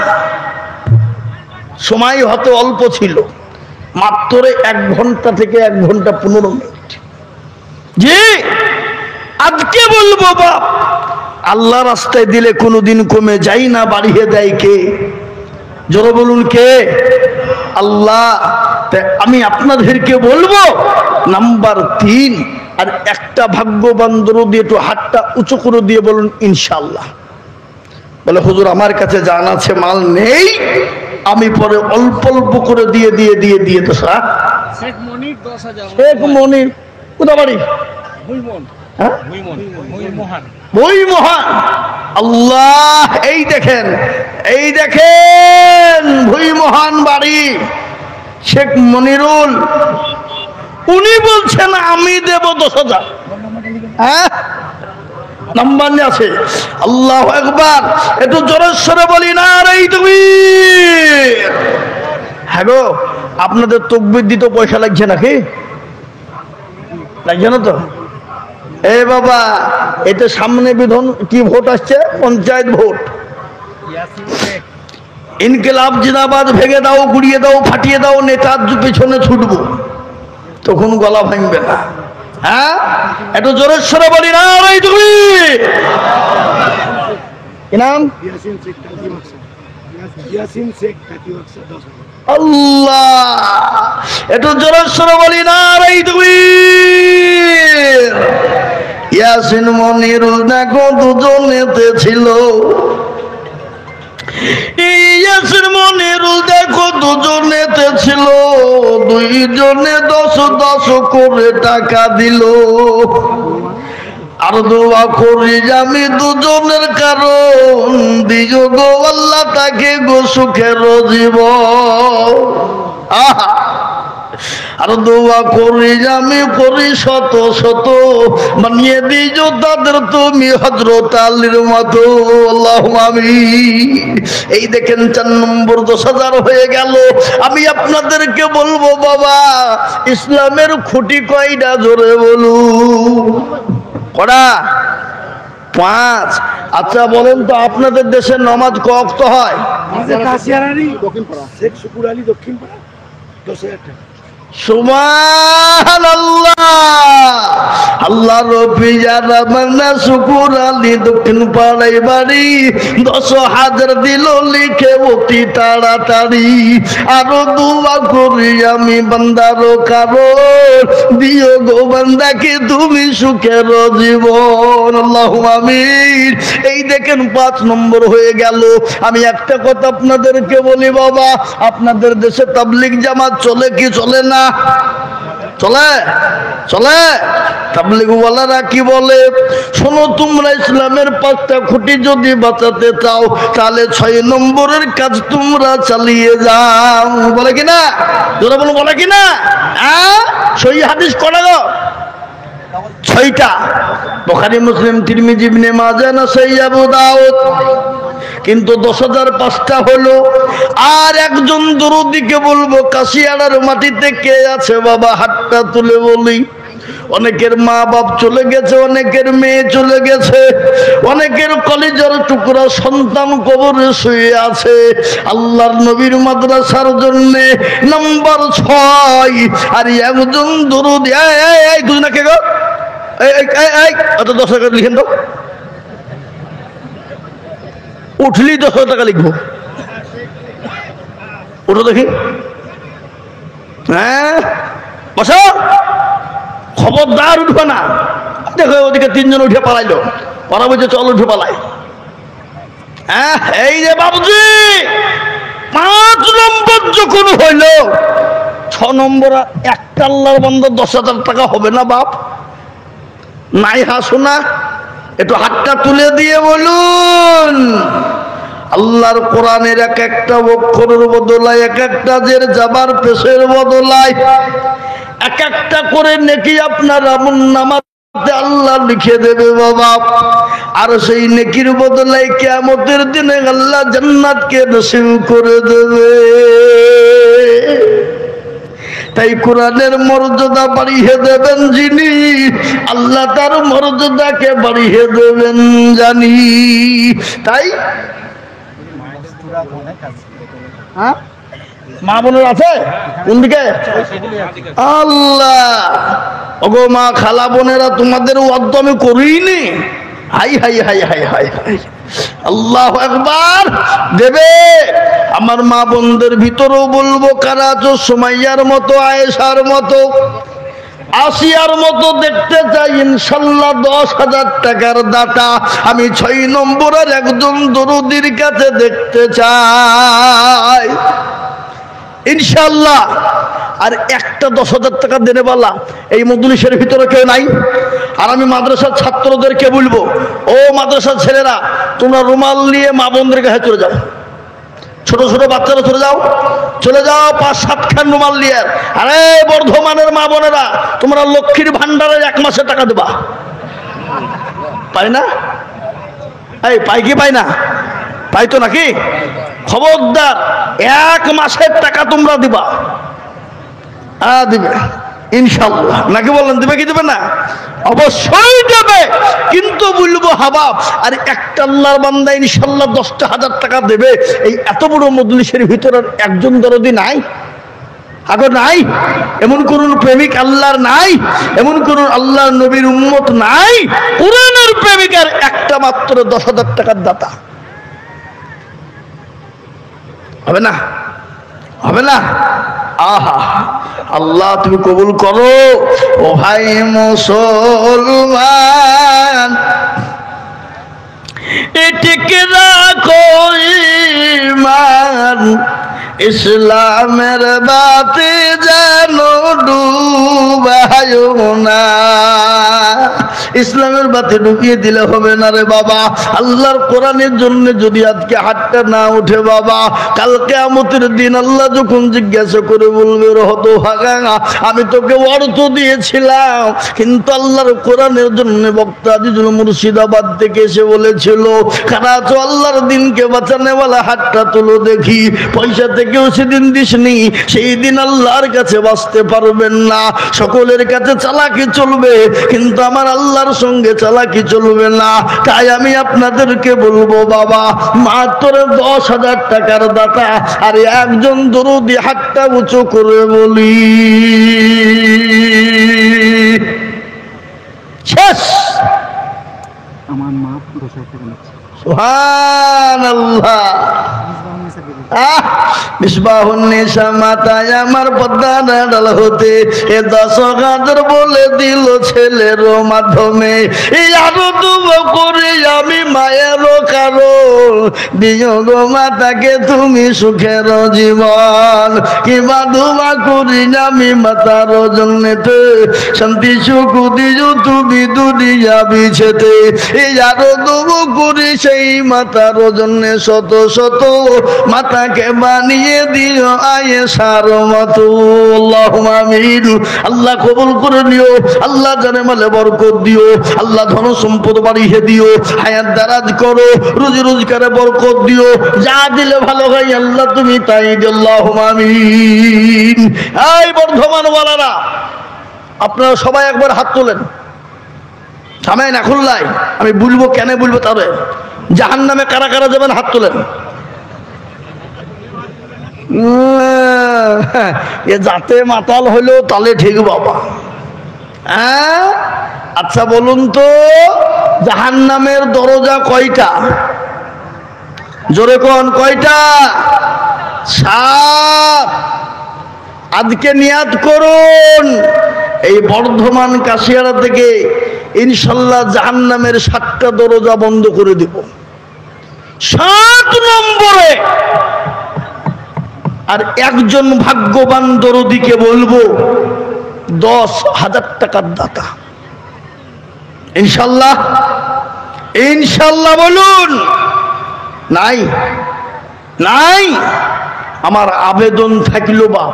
সময় হয়তো অল্প ছিল, মাত্র 1 ঘন্টা থেকে 1 ঘন্টা 15 মিনিট। জি আজকে বলবো বাপ, আল্লাহ রাস্তায় দিলে কোনোদিন কমে যাই না, বাড়িয়ে দেয় কে? জোরে বলুন কে? আল্লাহ। আমি আপনাদেরকে বলবো, নাম্বার 3, আর একটা ভাগ্যবান দরদি একটু হাতটা উঁচু করে দিয়ে বলুন ইনশাআল্লাহ। বলে হুজুর আমার কাছে জান আছে, মাল নেই, আমি পরে অল্প অল্প করে দিয়ে তো স্যার। শেখ মনির কোথা বাড়ি? ভুইমোহন। আল্লাহ, এই দেখেন ভুইমোহন বাড়ি। শেখ মনিরুল উনি বলছেন আমি দেব 10,000। হ্যাঁ, নাম্বার নিয়ে আছে। আল্লাহু আকবার, একটু জোরে সরে বলি না রে তুমি। হ্যাঁ গো, আপনাদের তাকবীর দিতে পয়সা লাগছে নাকি? লাগছে না তো? এ বাবা, এটা সামনে বিধান কি ভোট আসছে? পঞ্চায়েত ভোট। ইনকিলাব জিন্দাবাদ ভেঙে দাও, গুড়িয়ে দাও, ফাটিয়ে দাও, নেতার পেছনে ছুটবো, তখন গলা ভাঙবে না। হ্যাঁ, একটু জোরে সরে বলি না রে তুমি। কি নাম? আল্লাহ, একটু জোরে সরে বলি না রে তুমি। ইয়াসিন মনিরুল দেখো দুজনেতে ছিল, ইয়াসির মনিরুল দেখো দুজনেতে ছিল, দুইজনে 10 করে টাকা দিল। আর দোয়া করি আমি দুজনের কারণ দিও গো আল্লাহ তাকে গো সুখের জীবন। আহা, আর দোয়া করি আমি করি শত শত বানিয়ে দিও তাদের তুমি হযরত আলীর মতো। আল্লাহুম্মা আমিন। এই দেখেন 4 নম্বর 10,000 হয়ে গেল। আমি আপনাদেরকে বলবো বাবা, ইসলামের খুঁটি কয়টা জোরে বলুন? কটা? 5। আচ্ছা বলেন তো, আপনাদের দেশে নামাজ ক ওয়াক্ত হয়? সুবহানাল্লাহ। আল্লাহ রবি জানা শুকুর আলী দক্ষিণ পাড়াই বাড়ি 10,000 দিল লিখে অতি তাড়াতাড়ি। আরো দোয়া করি আমি বান্দার কারণ দিও গো বান্দাকে তুমি সুখের জীবন। আল্লাহুম্মা আমিন। এই দেখেন 5 নম্বর হয়ে গেল। আমি একটা কথা আপনাদেরকে বলি বাবা, আপনাদের দেশে তাবলীগ জামাত চলে কি চলে না? চলে চলে। তাবলীগ ওয়ালারা কি বলে? শোনো, তোমরা ইসলামের 5টা খুঁটি যদি বাঁচাতে চাও তাহলে 6 নম্বরের কাজ তোমরা চালিয়ে যাও। বলে কিনা? যারা বলো বলে কিনা? হ্যাঁ, সহিহ হাদিস কটা গো? 6টা। বুখারী, মুসলিম, তিরমিজি, ইবনে মাজাহ, নাসাঈ, আবু দাউদ। কিন্তু 10,000 5টা হলো। আর একজন দরুদিকে বলবো, কাশিয়াড়ার মাটিতে কে আছে বাবা? হাতটা তুলে বলি। অনেকের মা বাপ চলে গেছে, অনেকের মেয়ে চলে গেছে, অনেকের কলিজার টুকরা সন্তান কবরে শুয়ে আছে। আল্লাহর নবীর মাদ্রাসার জন্য নাম্বার 6। আর একজন দরুদি, এই তুই না কে গো? এই অত 10 টাকা লিখেন তো। উঠলি 10 টাকা লিখবো। ওটা দেখি। হ্যাঁ, বসো। খবরদার উঠবে না। দেখো ওদিকে 3 জন উঠে পালাইলো। ওরা বলছে চল উঠে পালাই। হ্যাঁ, এই যে বাবুজি 5 নম্বর যখন হইল, 6 নম্বর একটা আল্লাহর বান্দা 10,000 টাকা হবে না বাপ? নাই হাসো না, একটু হাতটা তুলে দিয়ে বলুন। আল্লাহর কোরআনের এক একটা অক্ষরের বদলায়, এক একটা জের জাবার পেশের বদলায় এক একটা করে নেকি আপনার আমলনামাতে আল্লাহ লিখে দেবে বাবা। আর সেই নেকির বদলায় কিয়ামতের দিনে আল্লাহ জান্নাতকে নসিব করে দেবে। তাই কোরআনের মর্যাদা বাড়িয়ে দেবেন যিনি, আল্লাহ তার মর্যাদাকে বাড়িয়ে দেবেন জানি। তাই হ্যাঁ, মা বোনের আছে কোন দিকে? আল্লাহ, ওগো মা খালা বোনেরা, তোমাদের ওয়াদ আমি করিনি। হাই হাই হাই হাই হাই হাই, আল্লাহু আকবার। দেবে। আমার মা বোনদের ভিতরেও বলবো, কারা আছো সুমাইয়ার মতো, আয়েশার মতো, আসিয়ার মতো দেখতে চাই ইনশাল্লাহ 10,000 টাকার দাতা আমি 6 নম্বরের একজন দরুদির কাছে দেখতে চাই ইনশাল্লাহ। আর একটা 10,000 টাকা দেনে বলা এই মজলিসের ভিতরে কেউ নাই। আর আমি মাদ্রাসার ছাত্রদেরকে বলবো, ও মাদ্রাসার ছেলেরা, তোমরা রুমাল নিয়ে মা বোনদের কাছে চলে যাও। ছোট ছোট বাচ্চারা চলে যাও, চলে যাও 5-7 খান রুমাল নিয়ে। আরে বর্ধমানের মা বোনেরা, তোমরা লক্ষ্মীর ভান্ডারে 1 মাসের টাকা দেবা। পাই না? এই পাই কি পাই না? পাই তো নাকি? খবরদার, 1 মাসের টাকা তোমরা দিবা। দিবে ইনশাল্লাহ, নাকি বলেন? দিবে কি দিবে না? অবশ্যই দেবে। কিন্তু বলবো হাবাব, আর একটা আল্লাহর বান্দা ইনশাল্লাহ 10,000 টাকা দেবে, এই এত বড় মজলিসের ভিতরে একজন দরদি নাই? আগে নাই? এমন কোন প্রেমিক আল্লাহর নাই? এমন কোন আল্লাহর নবীর উম্মত নাই? কোরআনের প্রেমিকের একটা মাত্র 10,000 টাকার দাতা হবে না? হবে না? আহা, আল্লাহ তুমি কবুল করো। ও ভাই মুসলমান, এটিকে রাখ কইমান ইসলামের বাতি যেন ডুবায়ো না। ইসলামের বাতি ডুবিয়ে দিলে হবে না রে বাবা। আল্লাহর কোরআনের জন্য যদি আজকে হাতটা না উঠে বাবা, কাল কিয়ামতের দিন আল্লাহ যখন জিজ্ঞাসা করে বলবে হতভাগা, আমি তোকে অর্থ দিয়েছিলাম কিন্তু আল্লাহর কোরআনের জন্য বক্তা আজিজুল মুর্শিদাবাদ থেকে এসে বলেছিল, কারা তো আল্লাহর দিনকে বাঁচানে वाला হাতটা তুলো দেখি। পয়সা থেকেও সেদিন দিসনি, সেই দিন আল্লাহর কাছে বাঁচতে পারবেন না। সকলের কাছে চালাকি চলবে কিন্তু আমার আল্লাহর সঙ্গে চালাকি চলবে না। তাই আমি আপনাদেরকে বলবো বাবা, মাত্র 10,000 টাকার দাতা আর একজন দরুদি হাতটা উঁচু করে বলি শেষ।
আমার মা 10,000 টাকা নিচ্ছে।
সুবহানাল্লাহ। মিসবাহুন্নিসা মাতায় আমার পদ্মার ডাল হতে এ 10,000 বলে দিল ছেলের মাধ্যমে। এই আরো দুবো করে আমি মায়েরও কারণ দিও গো মাতাকে তুমি সুখের জীবন। কিবা দুবা করি আমি মাতার জন্যতে শান্তি সুখ দিও তুমি দুনিয়া বিছেতে। এই আরো দুবো করি সেই মাতার জন্য শত শত মাতাকে বানিয়ে দিও আয়েশার মতো। আল্লাহুম্মা আমিন। আল্লাহ কবুল করে নিও, আল্লাহ জানে মালে বরকত দিও, আল্লাহ ধন সম্পদ বাড়িয়ে দিও, হায়াত দারাজ করো, রুজি রোজগারে বরকত দিও, যা দিলে ভালো হয় আল্লাহ তুমি তাই দিও। আল্লাহুম্মা আমিন। এই বর্ধমান ওয়ালারা আপনারা সবাই একবার হাত তোলেন, থামেন এখন লাই, আমি বলবো কেন বলবো তবে জাহান্নামে কারা কারা যাবেন হাত তোলেন। এ যাতে মাতাল হইলেও তালে ঠিক বাবা। হ্যাঁ আচ্ছা বলুন তো জাহান্নামের দরজা কয়টা? জোরে কোন কয়টা? 7। আজকে নিয়াত করুন এই বর্ধমান কাশিয়ারা থেকে ইনশাল্লাহ জাহান্নামের 7টা দরজা বন্ধ করে দিব। 7 নম্বরে আর একজন ভাগ্যবান দরদিকে বলবো 10,000 টাকার দাতা। ইনশাল্লাহ ইনশাল্লাহ বলুন। নাই নাই আমার আবেদন থাকলো বা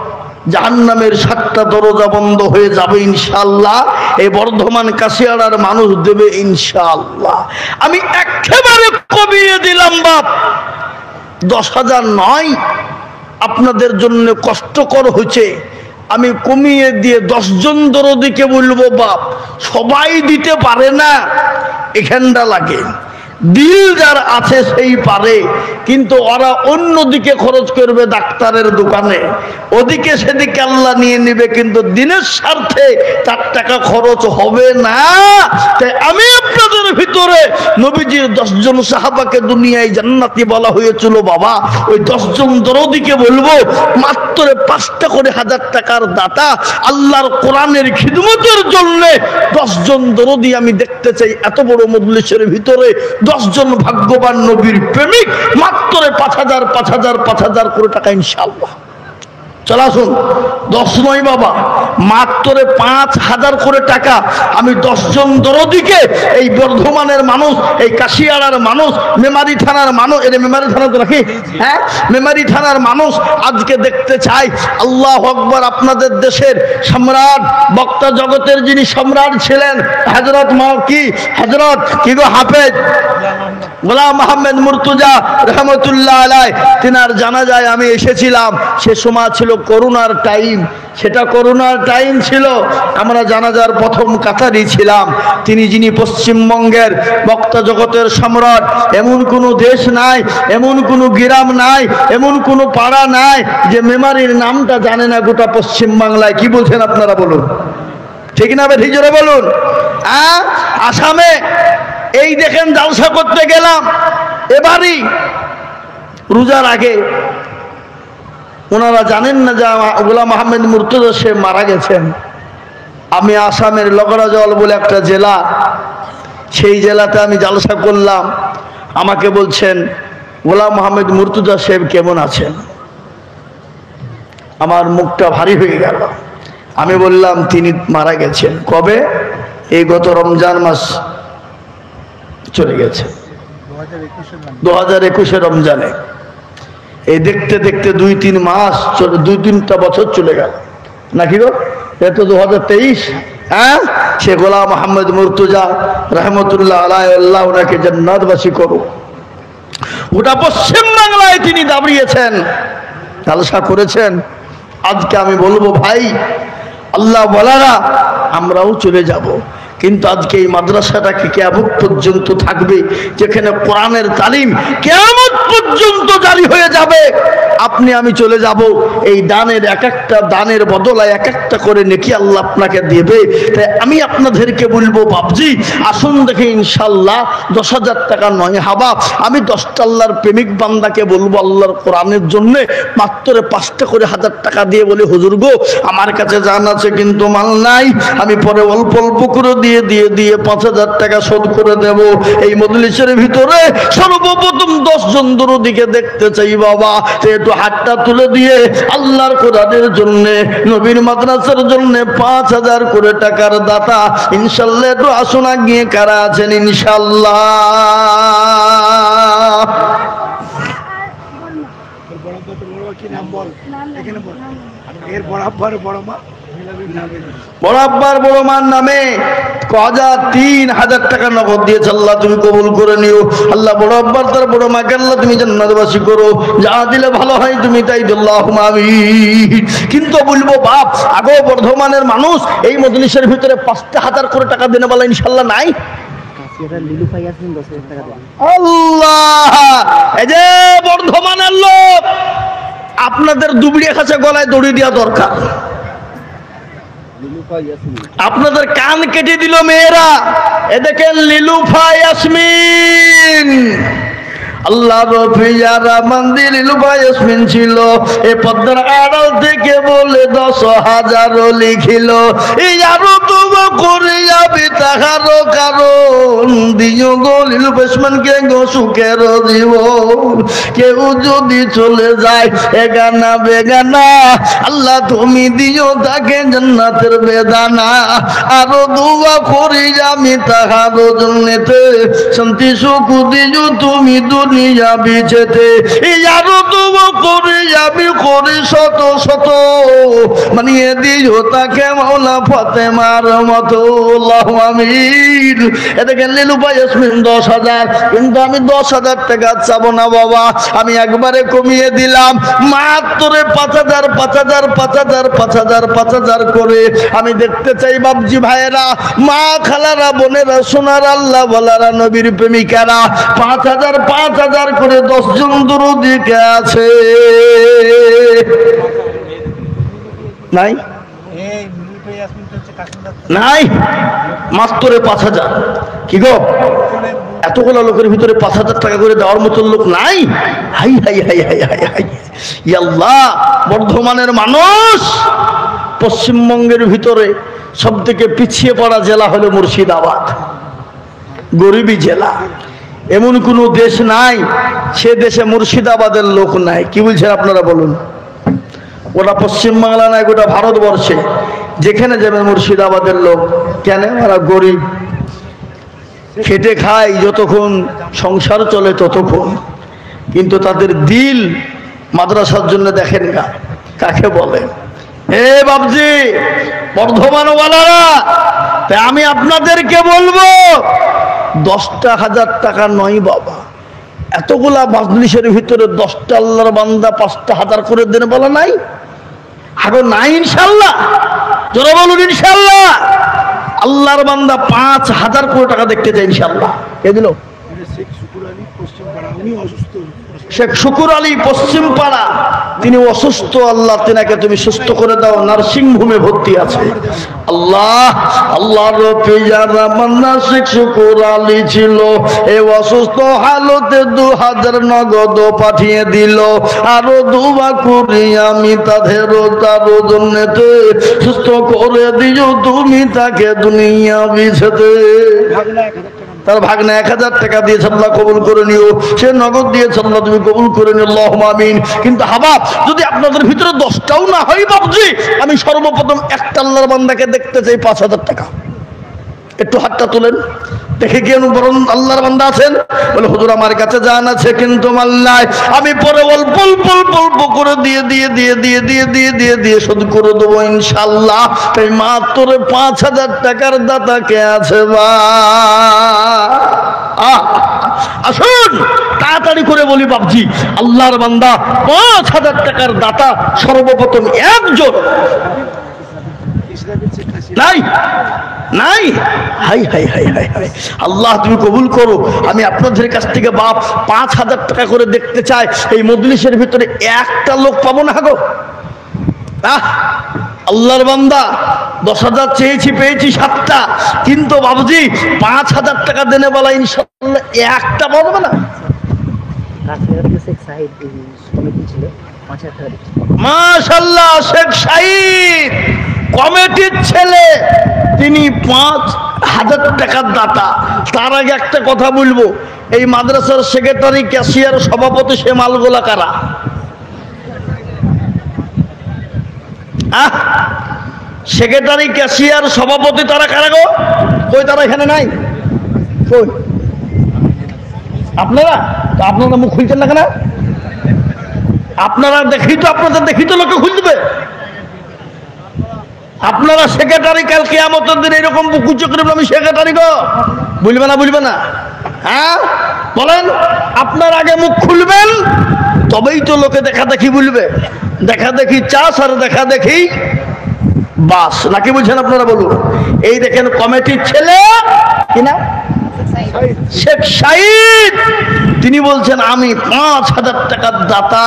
জাহান্নামের 7টা দরজা বন্ধ হয়ে যাবে ইনশাআল্লাহ। এই বর্ধমান কাশিয়াড়ার মানুষ দেবে ইনশাআল্লাহ। আমি একেবারে কমিয়ে দিলাম বাপ, 10,000 নয়, আপনাদের জন্য কষ্টকর হয়েছে, আমি কমিয়ে দিয়ে 10 জন দরদিকে বলবো বাপ, সবাই দিতে পারে না, এখানটা লাগে, দিল যার আছে সেই পারে, কিন্তু ওরা অন্যদিকে খরচ করবে ডাক্তারের দোকানে, ওদিকে সেদিকে আল্লাহ নিয়ে নিবে, কিন্তু দিনের স্বার্থে তার টাকা খরচ হবে না। তাই আমি আপনাদের ভিতরে নবীজির 10 জন সাহাবাকে দুনিয়ায় জান্নাতি বলা হয়েছিল বাবা, ওই 10 জন দরদিকে বলবো মাত্র 5টা করে 1000 টাকার দাতা আল্লাহর কোরআনের খিদমতের জন্য 10 জন দরদি আমি দেখতে চাই এত বড় মজলিসের ভিতরে। 10 জন ভাগ্যবান নবীর প্রেমিক মাত্র 5,000 5,000 5,000 করে টাকা ইনশাআল্লাহ। চল আসুন, 10 নয় বাবা, মাত্র 5,000 করে টাকা আমি 10 জন দরদিকে, এই বর্ধমানের মানুষ, এই কাশিয়াড়ার মানুষ, মেমারি থানার মানুষ, এটা মেমারি থানা তো রাখি, হ্যাঁ মেমারি থানার মানুষ আজকে দেখতে চাই। আল্লাহু আকবার। আপনাদের দেশের সম্রাট, বক্তা জগতের যিনি সম্রাট ছিলেন হযরত হযরত কি গো হাফেজ গোলাম আহমেদ মুর্তজা রহমতুল্লাহ আলাইহি, তিনার জানাজায় আমি এসেছিলাম। সে সময় ছিল করোনার টাইম, সেটা করোনার টাইম ছিল, আমরা জানাজার প্রথম কাতারই ছিলাম। তিনি যিনি পশ্চিমবঙ্গের বক্তা জগতের সম্রাট, এমন কোনো দেশ নাই, এমন কোনো গ্রাম নাই, এমন কোনো পাড়া নাই যে মেমারির নামটা জানে না গোটা পশ্চিম বাংলায়। কি বলছেন আপনারা বলুন, ঠিক না বে ঠিক জোরে বলুন। আসামে এই দেখেন জালসা করতে গেলাম এবারই রোজার আগে, ওনারা জানেন না যে গোলাম আহমেদ মুর্তজা সে মারা গেছেন। আমি আসামের লগরাজল বলে একটা জেলা, সেই জেলাতে আমি জালসা করলাম। আমাকে বলছেন গোলাম মোহাম্মদ মুর্তজা সাহেব কেমন আছেন? আমার মুখটা ভারী হয়ে গেল। আমি বললাম তিনি মারা গেছেন। কবে? এই গত রমজান মাস চলে গেছে, 2021 রমজানে। এই দেখতে দেখতে 2-3 মাস, 2-3টা বছর চলে গেল নাকি গো? এত 2023। হ্যাঁ, সে গোলাম মোহাম্মদ মুর্তজা রহমতুল্লাহ আলাইহি, আল্লাহ ওনাকে জান্নাতবাসী করুক। গোটা পশ্চিম বাংলায় তিনি দাঁড়িয়েছেন, জালসা করেছেন। আজকে আমি বলবো ভাই, আল্লাহ বলারা আমরাও চলে যাব, কিন্তু আজকে এই মাদ্রাসাটাকে কিয়ামত পর্যন্ত থাকবে, যেখানে কোরআনের তালিম কিয়ামত পর্যন্ত জারি হয়ে যাবে। আপনি আমি চলে যাব, এই দানের এক একটা দানের বদলায় এক একটা করে নেকি আল্লাহ আপনাকে দেবে। তাই আমি আপনাদেরকে বলবো বাবজি, আসুন দেখে ইনশাল্লাহ 10,000 টাকা নয় হাবা, আমি 10টা আল্লাহর প্রেমিক বান্দাকে বলবো আল্লাহর কোরআনের জন্য মাত্র 5টা করে 1000 টাকা দিয়ে বলে হুজুর গো আমার কাছে জান আছে কিন্তু মাল নাই, আমি পরে অল্প অল্প করে দিয়ে 5,000 টাকা শোধ করে দেব। এই মজলিসের ভিতরে সর্বপ্রথম 10 জন দরদিকে দেখতে চাই বাবা, একটু হাতটা তুলে দিয়ে আল্লাহর কোরআনের জন্য, নবীর মাদ্রাসার জন্য 5,000 করে টাকার দাতা ইনশাআল্লাহ একটু আসুন গিয়ে কারা আছেন ইনশাআল্লাহ। বড় আব্বার বড় মার নামে 3,000 টাকা নগদ দিয়েছে, আল্লাহ তুমি কবুল করে নিও। আল্লাহ বড় আব্বার তার বড় মাকে আল্লাহ তুমি জান্নাতবাসী করো, যা দিলে ভালো হয় তুমি তাই দিও, আল্লাহুম্মা আমিন। কিন্তু বলবো বাপ, আগো বর্ধমানের মানুষ এই মজলিসের ভিতরে 5,000 করে টাকা দেনে বলা ইনশাআল্লাহ নাই। আল্লাহ, এই যে বর্ধমানের লোক, আপনাদের দুবড়িয়া কাছে গলায় দড়ি দেওয়া দরকার। আপনাদের কান কেটে দিল মেয়েরা। এ দেখেন লিলুফা ইয়াসমিন, আল্লাহ রফিয়ারা মন্দির লিলুফা ইয়াসমিন ছিল। এ পদ্মার আড়াল থেকে বলে 10,000 লিখিল, এই আরো তুমি করে যাবে তাহারও কারণ দিও গো লিলুফা ইয়াসমিনকে গো সুখের জীবন। কেউ যদি চলে যায় এগানা বেগানা, আল্লাহ তুমি দিও তাকে জান্নাতের বেদানা। আরো দোয়া করি আমি তাহারও জন্যতে, শান্তি সুখ দিও তুমি দুনিয়া বিছেতে। এই আরো দোয়া করি আমি করি শত শত, মানিয়ে দিও তাকে মাওলা ফাতেমার মতো, আল্লাহুম্মা আমিন। এদিকে লিলুফা ইয়াসমিন 10,000, কিন্তু আমি 10,000 টাকা চাবো না বাবা, আমি একবারে কমিয়ে দিলাম মাত্র 5,000 5,000 5,000 5,000 5,000 করে। আমি দেখতে চাই বাবজি ভাইয়েরা, মা খালারা, বোনেরা, সোনার আল্লাহ বলারা, নবীর প্রেমিকারা 5,000 5,000 করে 10 জন দরুদি কে আছে নাই? নাই, মাত্র 5,000। কি গো, এতগুলো লোকের ভিতরে 5,000 টাকা করে দেওয়ার মতো লোক নাই? হাই হাই হাই হাই হাই হাই, আল্লাহ। বর্ধমানের মানুষ, পশ্চিমবঙ্গের ভিতরে সব থেকে পিছিয়ে পড়া জেলা হলো মুর্শিদাবাদ, গরিবী জেলা। এমন কোনো দেশ নাই সে দেশে মুর্শিদাবাদের লোক নাই। কি বলছেন আপনারা বলুন? ওটা পশ্চিমবাংলা নাই, গোটা ভারতবর্ষে যেখানে যাবে মুর্শিদাবাদের লোক। কেন? ওরা গরিব, খেটে খায় যতক্ষণ সংসার চলে ততক্ষণ, কিন্তু তাদের দিল মাদ্রাসার জন্য দেখেন না। কাকে বলে? এ বাবজি বর্ধমানওয়ালারা, তাই আমি আপনাদেরকে বলবো 10,000 টাকা নয় বাবা, এতগুলা মজলিসের ভিতরে 10টা আল্লাহর বান্দা 5,000 করে দেন বলা নাই? আগে নাই ইনশাআল্লাহ, জোরে বলুন ইনশাআল্লাহ। আল্লাহর বান্দা 5,000 করে টাকা দেখতে চাই ইনশাআল্লাহ। কে দিল? শেখ শুকুর আলী পশ্চিম পাড়া, তিনি অসুস্থ, আল্লাহ তেনাকে তুমি সুস্থ করে দাও, নার্সিং হোমে ভর্তি আছে। আল্লাহ আল্লাহর রফিয়ারা মান্না শেখ শুকুর আলী ছিল, এই অসুস্থ হালতে 2,000 নগদ পাঠিয়ে দিল। আরো দোয়া করি আমি তাদেরও তারও জন্যতে, সুস্থ করে দিও তুমি তাকে দুনিয়া বিছেতে। তার ভাগ্নে 1000 টাকা দিয়েছে, আল্লাহ কবুল করে নিও। সে নগদ দিয়েছে, আল্লাহ তুমি কবুল করে নিও, আল্লাহুম্মা আমিন। কিন্তু হাবাব, যদি আপনাদের ভিতরে 10টাও না হয় বাবজি, আমি সর্বপ্রথম একটা আল্লাহর বান্দাকে দেখতে চাই 5000 টাকা। একটু হাতটা তোলেন দেখে কি বরং আল্লাহর বান্দা আছেন? বলে হুজুর আমার কাছে জান আছে কিন্তু মাল নাই, আমি পরে অল্প অল্প অল্প করে দিয়ে শোধ করে দেবো ইনশাল্লাহ। তাই মাত্র 5000 টাকার দাতা কে আছে বা? আসুন তাড়াতাড়ি করে বলি বাবজি, আল্লাহর বান্দা 5000 টাকার দাতা সর্বপ্রথম একজন নাই নাই। হাই হাই হাই হাই হাই, আল্লাহ তুমি কবুল করো। আমি আপনাদের কাছ থেকে বাপ 5000 টাকা করে দেখতে চাই। এই মজলিসের ভিতরে একটা লোক পাবো না গো? আল্লাহর বান্দা 10,000 চেয়েছি, পেয়েছি 7টা, কিন্তু বাবুজি 5000 টাকা দেনে বলা ইনশাআল্লাহ একটা পাবো না। মাশাআল্লাহ, শেখ সাহিদ কমিটির ছেলে, তিনি 5000 টাকার দাতা। তার আগে একটা কথা বলবো, এই মাদ্রাসার সেক্রেটারি, ক্যাশিয়ার, সভাপতি, সে মালগোলা কারা? সেক্রেটারি, ক্যাশিয়ার, সভাপতি তারা কারা গো? কই তারা এখানে নাই? কই আপনারা? তো আপনারা মুখ খুলছেন না কেন? আপনারা দেখি তো, আপনাদের দেখি তো লোকে খুল দেবে। আপনারা সেক্রেটারি, কাল কিয়ামতের দিন এরকম বুকুচো করে আমি সেক্রেটারি গো বলবে না? বলবে না? হ্যাঁ বলেন। আপনার আগে মুখ খুলবেন, তবেই তো লোকে দেখা দেখি বলবে। দেখা দেখি চাষ আর দেখা দেখি বাস, নাকি বলছেন আপনারা? বলুন। এই দেখেন কমিটির ছেলে কিনা শেখ সাহিদ, তিনি বলছেন আমি 5000 টাকার দাতা।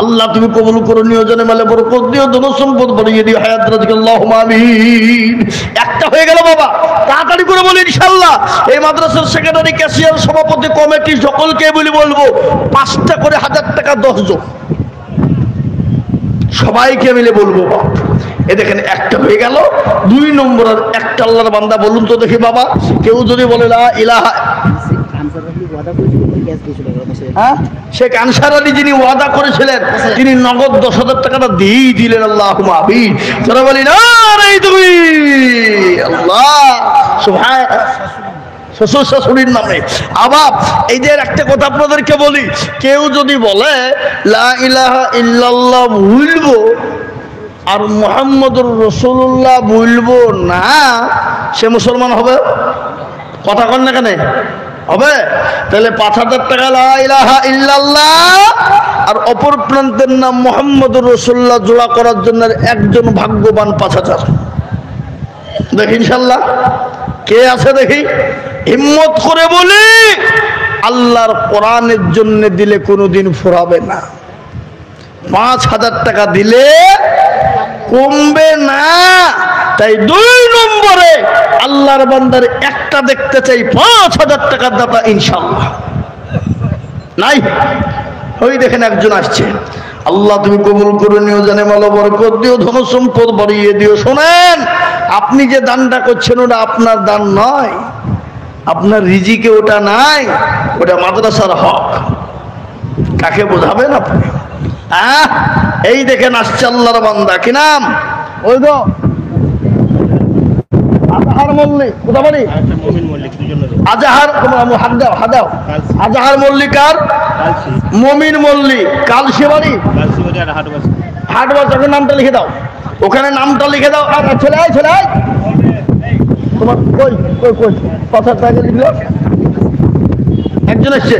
আল্লাহ তুমি কবুল করে নিও, জনে মালে বরকত দিও, ধন সম্পদ বাড়িয়ে দিও, হায়াত রাজকে আল্লাহুম্মা আমিন। একটা হয়ে গেল বাবা, তাড়াতাড়ি করে বলি ইনশাআল্লাহ। এই মাদ্রাসার সেক্রেটারি, ক্যাশিয়ার, সভাপতি, কমিটি সকলকে বলবো 5টা করে 1000 টাকা 10 জন সবাইকে মিলে বলবো। এ দেখেন একটা হয়ে গেল। 2 নম্বর আর একটা আল্লাহর বান্দা বলুন তো দেখি বাবা, কেউ যদি বলে লা ইলাহা, শেখ আনসার আলী যিনি ওয়াদা করেছিলেন, তিনি নগদ 10,000 টাকাটা দিয়েই দিলেন। আল্লাহুম্মা আমিন। যারা বলি না তুমি আল্লাহ সুবহান, শ্বশুর শাশুড়ির নামে। আবার এই যে একটা কথা আপনাদেরকে বলি, কেউ যদি বলে লা ইলাহা ইল্লাল্লাহ বলবো আর মুহাম্মদুর রাসূলুল্লাহ বলবো না, সে মুসলমান হবে? কথা কন না কেন? হবে? তাহলে 5000 টাকা লা ইলাহা ইল্লাল্লাহ আর অপর প্রান্তের নাম মুহাম্মদুর রাসূলুল্লাহ জোড়া করার জন্য একজন ভাগ্যবান 5000। দেখি ইনশাআল্লাহ কে আছে দেখি। হিম্মত করে বলি, আল্লাহর কোরআনের জন্য দিলে কোনোদিন ফুরাবে না। 5000 টাকা দিলে কমবে না। তাই 2 নম্বরে আল্লাহর বান্দার একটা দেখতে চাই 5000 টাকার দাতা ইনশাআল্লাহ। নাই? ওই দেখেন একজন আসছে। আল্লাহ তুমি কবুল করে নিও, জানে মাল বরকত দিও, ধন সম্পদ বাড়িয়ে দিও। শোনেন, আপনি যে দানটা করছেন ওটা আপনার দান নয়, আপনার রিজিকে ওটা নাই, ওটা মাদ্রাসার হক। কাকে বোঝাবেন আপনি? এই দেখেন আসছে আল্লাহর বান্দা, কি নাম? ওই তো আজাহার মল্লিক। কোথা বাড়ি? আজাহার, আজাহার মল্লিক আর মমিন মল্লিক, কালসি বাড়ি, হাট বাজার। নামটা লিখে দাও, ওখানে নামটা লিখে দাও। আর ছেলে ছেলে তোমার কই কই কই কথা টাকা লিখলো একজন এসছে।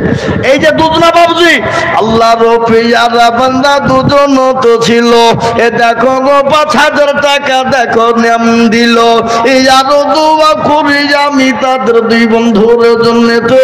এই যে দুজনা বাবুজি, আল্লাহর পিয়ারা বান্দা দুজন তো ছিল। এ দেখো গো 5000 টাকা দেখো নাম দিল। এই আরো দোয়া করি আমি তাদের 2 বন্ধুর জন্যতে,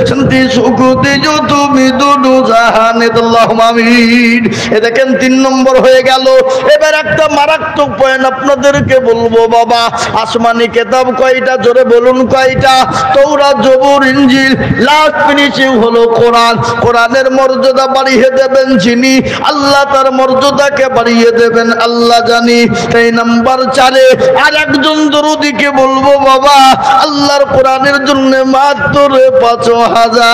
শান্তি সুখ দিও তুমি দুনু জাহানে, আল্লাহুম্মা আমিন। এ দেখেন 3 নম্বর হয়ে গেল। এবার একটা মারাত্মক পয়েন্ট আপনাদেরকে বলবো বাবা। আসমানি কিতাব কয়টা? জোরে বলুন কয়টা? তাওরাত, জবুর, ইনজিল, লাস্ট ফিনিশিং হলো কোরআন। কোরআনের মর্যাদা বাড়িয়ে দেবেন যিনি, আল্লাহ তার মর্যাদাকে বাড়িয়ে দেবেন আল্লাহ জানি। এই নাম্বার 4-এ আর একজন দরুদিকে বলবো বাবা আল্লাহর কোরআনের জন্য মাত্র 5,000।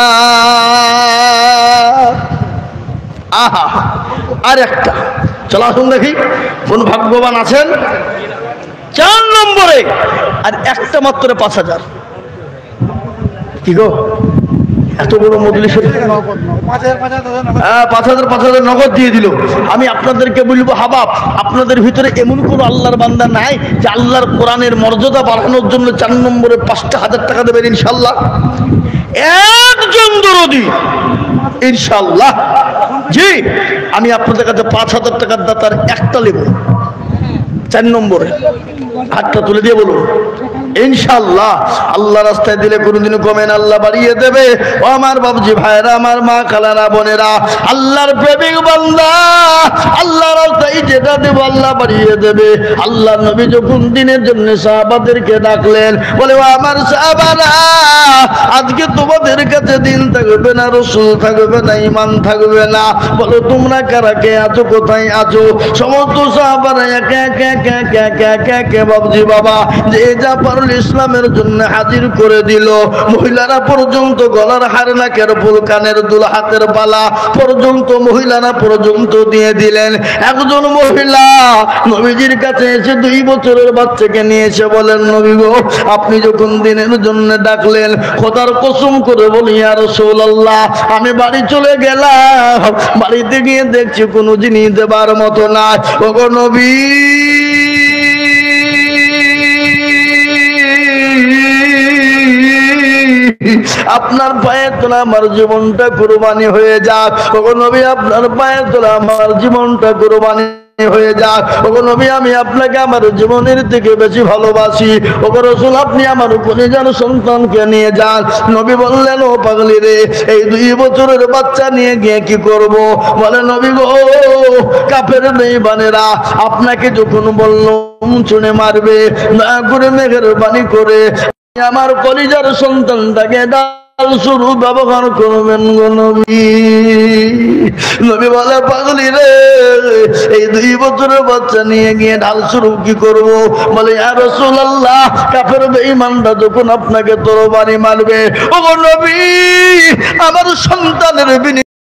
আহা, আর একটা চলো আসুন দেখি কোন ভাগ্যবান আছেন। 4 নম্বরে আর একটা মাত্র 5,000। কি গো এত বড় মজলিসের 5,000 নগদ দিয়ে দিল। আমি আপনাদেরকে বলবো হাবাব, আপনাদের ভিতরে এমন কোন আল্লাহর বান্দা নাই যে আল্লাহর কোরআনের মর্যাদা বাড়ানোর জন্য 4 নম্বরে 5,000 টাকা দেবেন ইনশাল্লাহ? একজন দরদি ইনশাল্লাহ। জি, আমি আপনাদের কাছে 5,000 টাকার দাতার একটা নেব। 4 নম্বরে হাতটা তুলে দিয়ে বলুন ইনশাআল্লাহ। আল্লাহ রাস্তায় দিলে কোনোদিনও কমে না, আল্লাহ বাড়িয়ে দেবে। ও আমার বাবজি ভাইরা, আমার মা খালারা বোনেরা, আল্লাহর প্রেমিক বান্দা, আল্লাহ রাস্তায় যেটা দেব আল্লাহ বাড়িয়ে দেবে। আল্লাহ নবী যখন দিনের জন্য সাহাবাদেরকে ডাকলেন, বলে ও আমার সাহাবারা, আজকে তোমাদের কাছে দিন থাকবে না, রসুল থাকবে না, ঈমান থাকবে না। বলো তোমরা কারা, কে আছো, কোথায় আছো? সমস্ত সাহাবারা একে একে একে একে একে একে একে বাবজি বাবা যে যা পারল ইসলামের জন্য হাজির করে দিল। মহিলারা পর্যন্ত গলার হার, নাকের ফুল, কানের দুল, হাতের বালা পর্যন্ত মহিলারা পর্যন্ত দিয়ে দিলেন। একজন মহিলা নবীজির কাছে এসে 2 বছরের বাচ্চাকে নিয়ে এসে বলেন, নবী গো আপনি যখন দিনের জন্য ডাকলেন, খোদার কসম করে বলি ইয়া রাসূলুল্লাহ, আমি বাড়ি চলে গেলাম, বাড়িতে গিয়ে দেখছি কোনো জিনিস দেবার মতো না। ওগো নবী, আপনার পায়ে তোলা আমার জীবনটা কুরবানি হয়ে যাক। ওগো নবী, আপনার পায়ে তোলা আমার জীবনটা কুরবানি হয়ে যাক। ওগো নবী, আমি আপনাকে আমার জীবনের থেকে বেশি ভালোবাসি। ওগো রাসূল, আপনি আমার কলিজার সন্তানকে নিয়ে যান। নবী বললেন, ও পাগলি রে, এই 2 বছরের বাচ্চা নিয়ে গিয়ে কি করব? বলে নবী গো, কাফের বেঈমানেরা আপনাকে যখন বলল চুনে মারবে, দয়া করে মেহেরবানি করে আমার কলিজার সন্তানটাকে ডাল শুরু ব্যবহার করবেন গো নবী। নবী বলে, পাগলি রে, এই 2 বছরের বাচ্চা নিয়ে গিয়ে ঢাল শুরু কি করব? বলে ইয়া রাসূলুল্লাহ, কাফের বেঈমানরা যখন আপনাকে তরবারি মারবে, ওগো নবী, আমার সন্তানের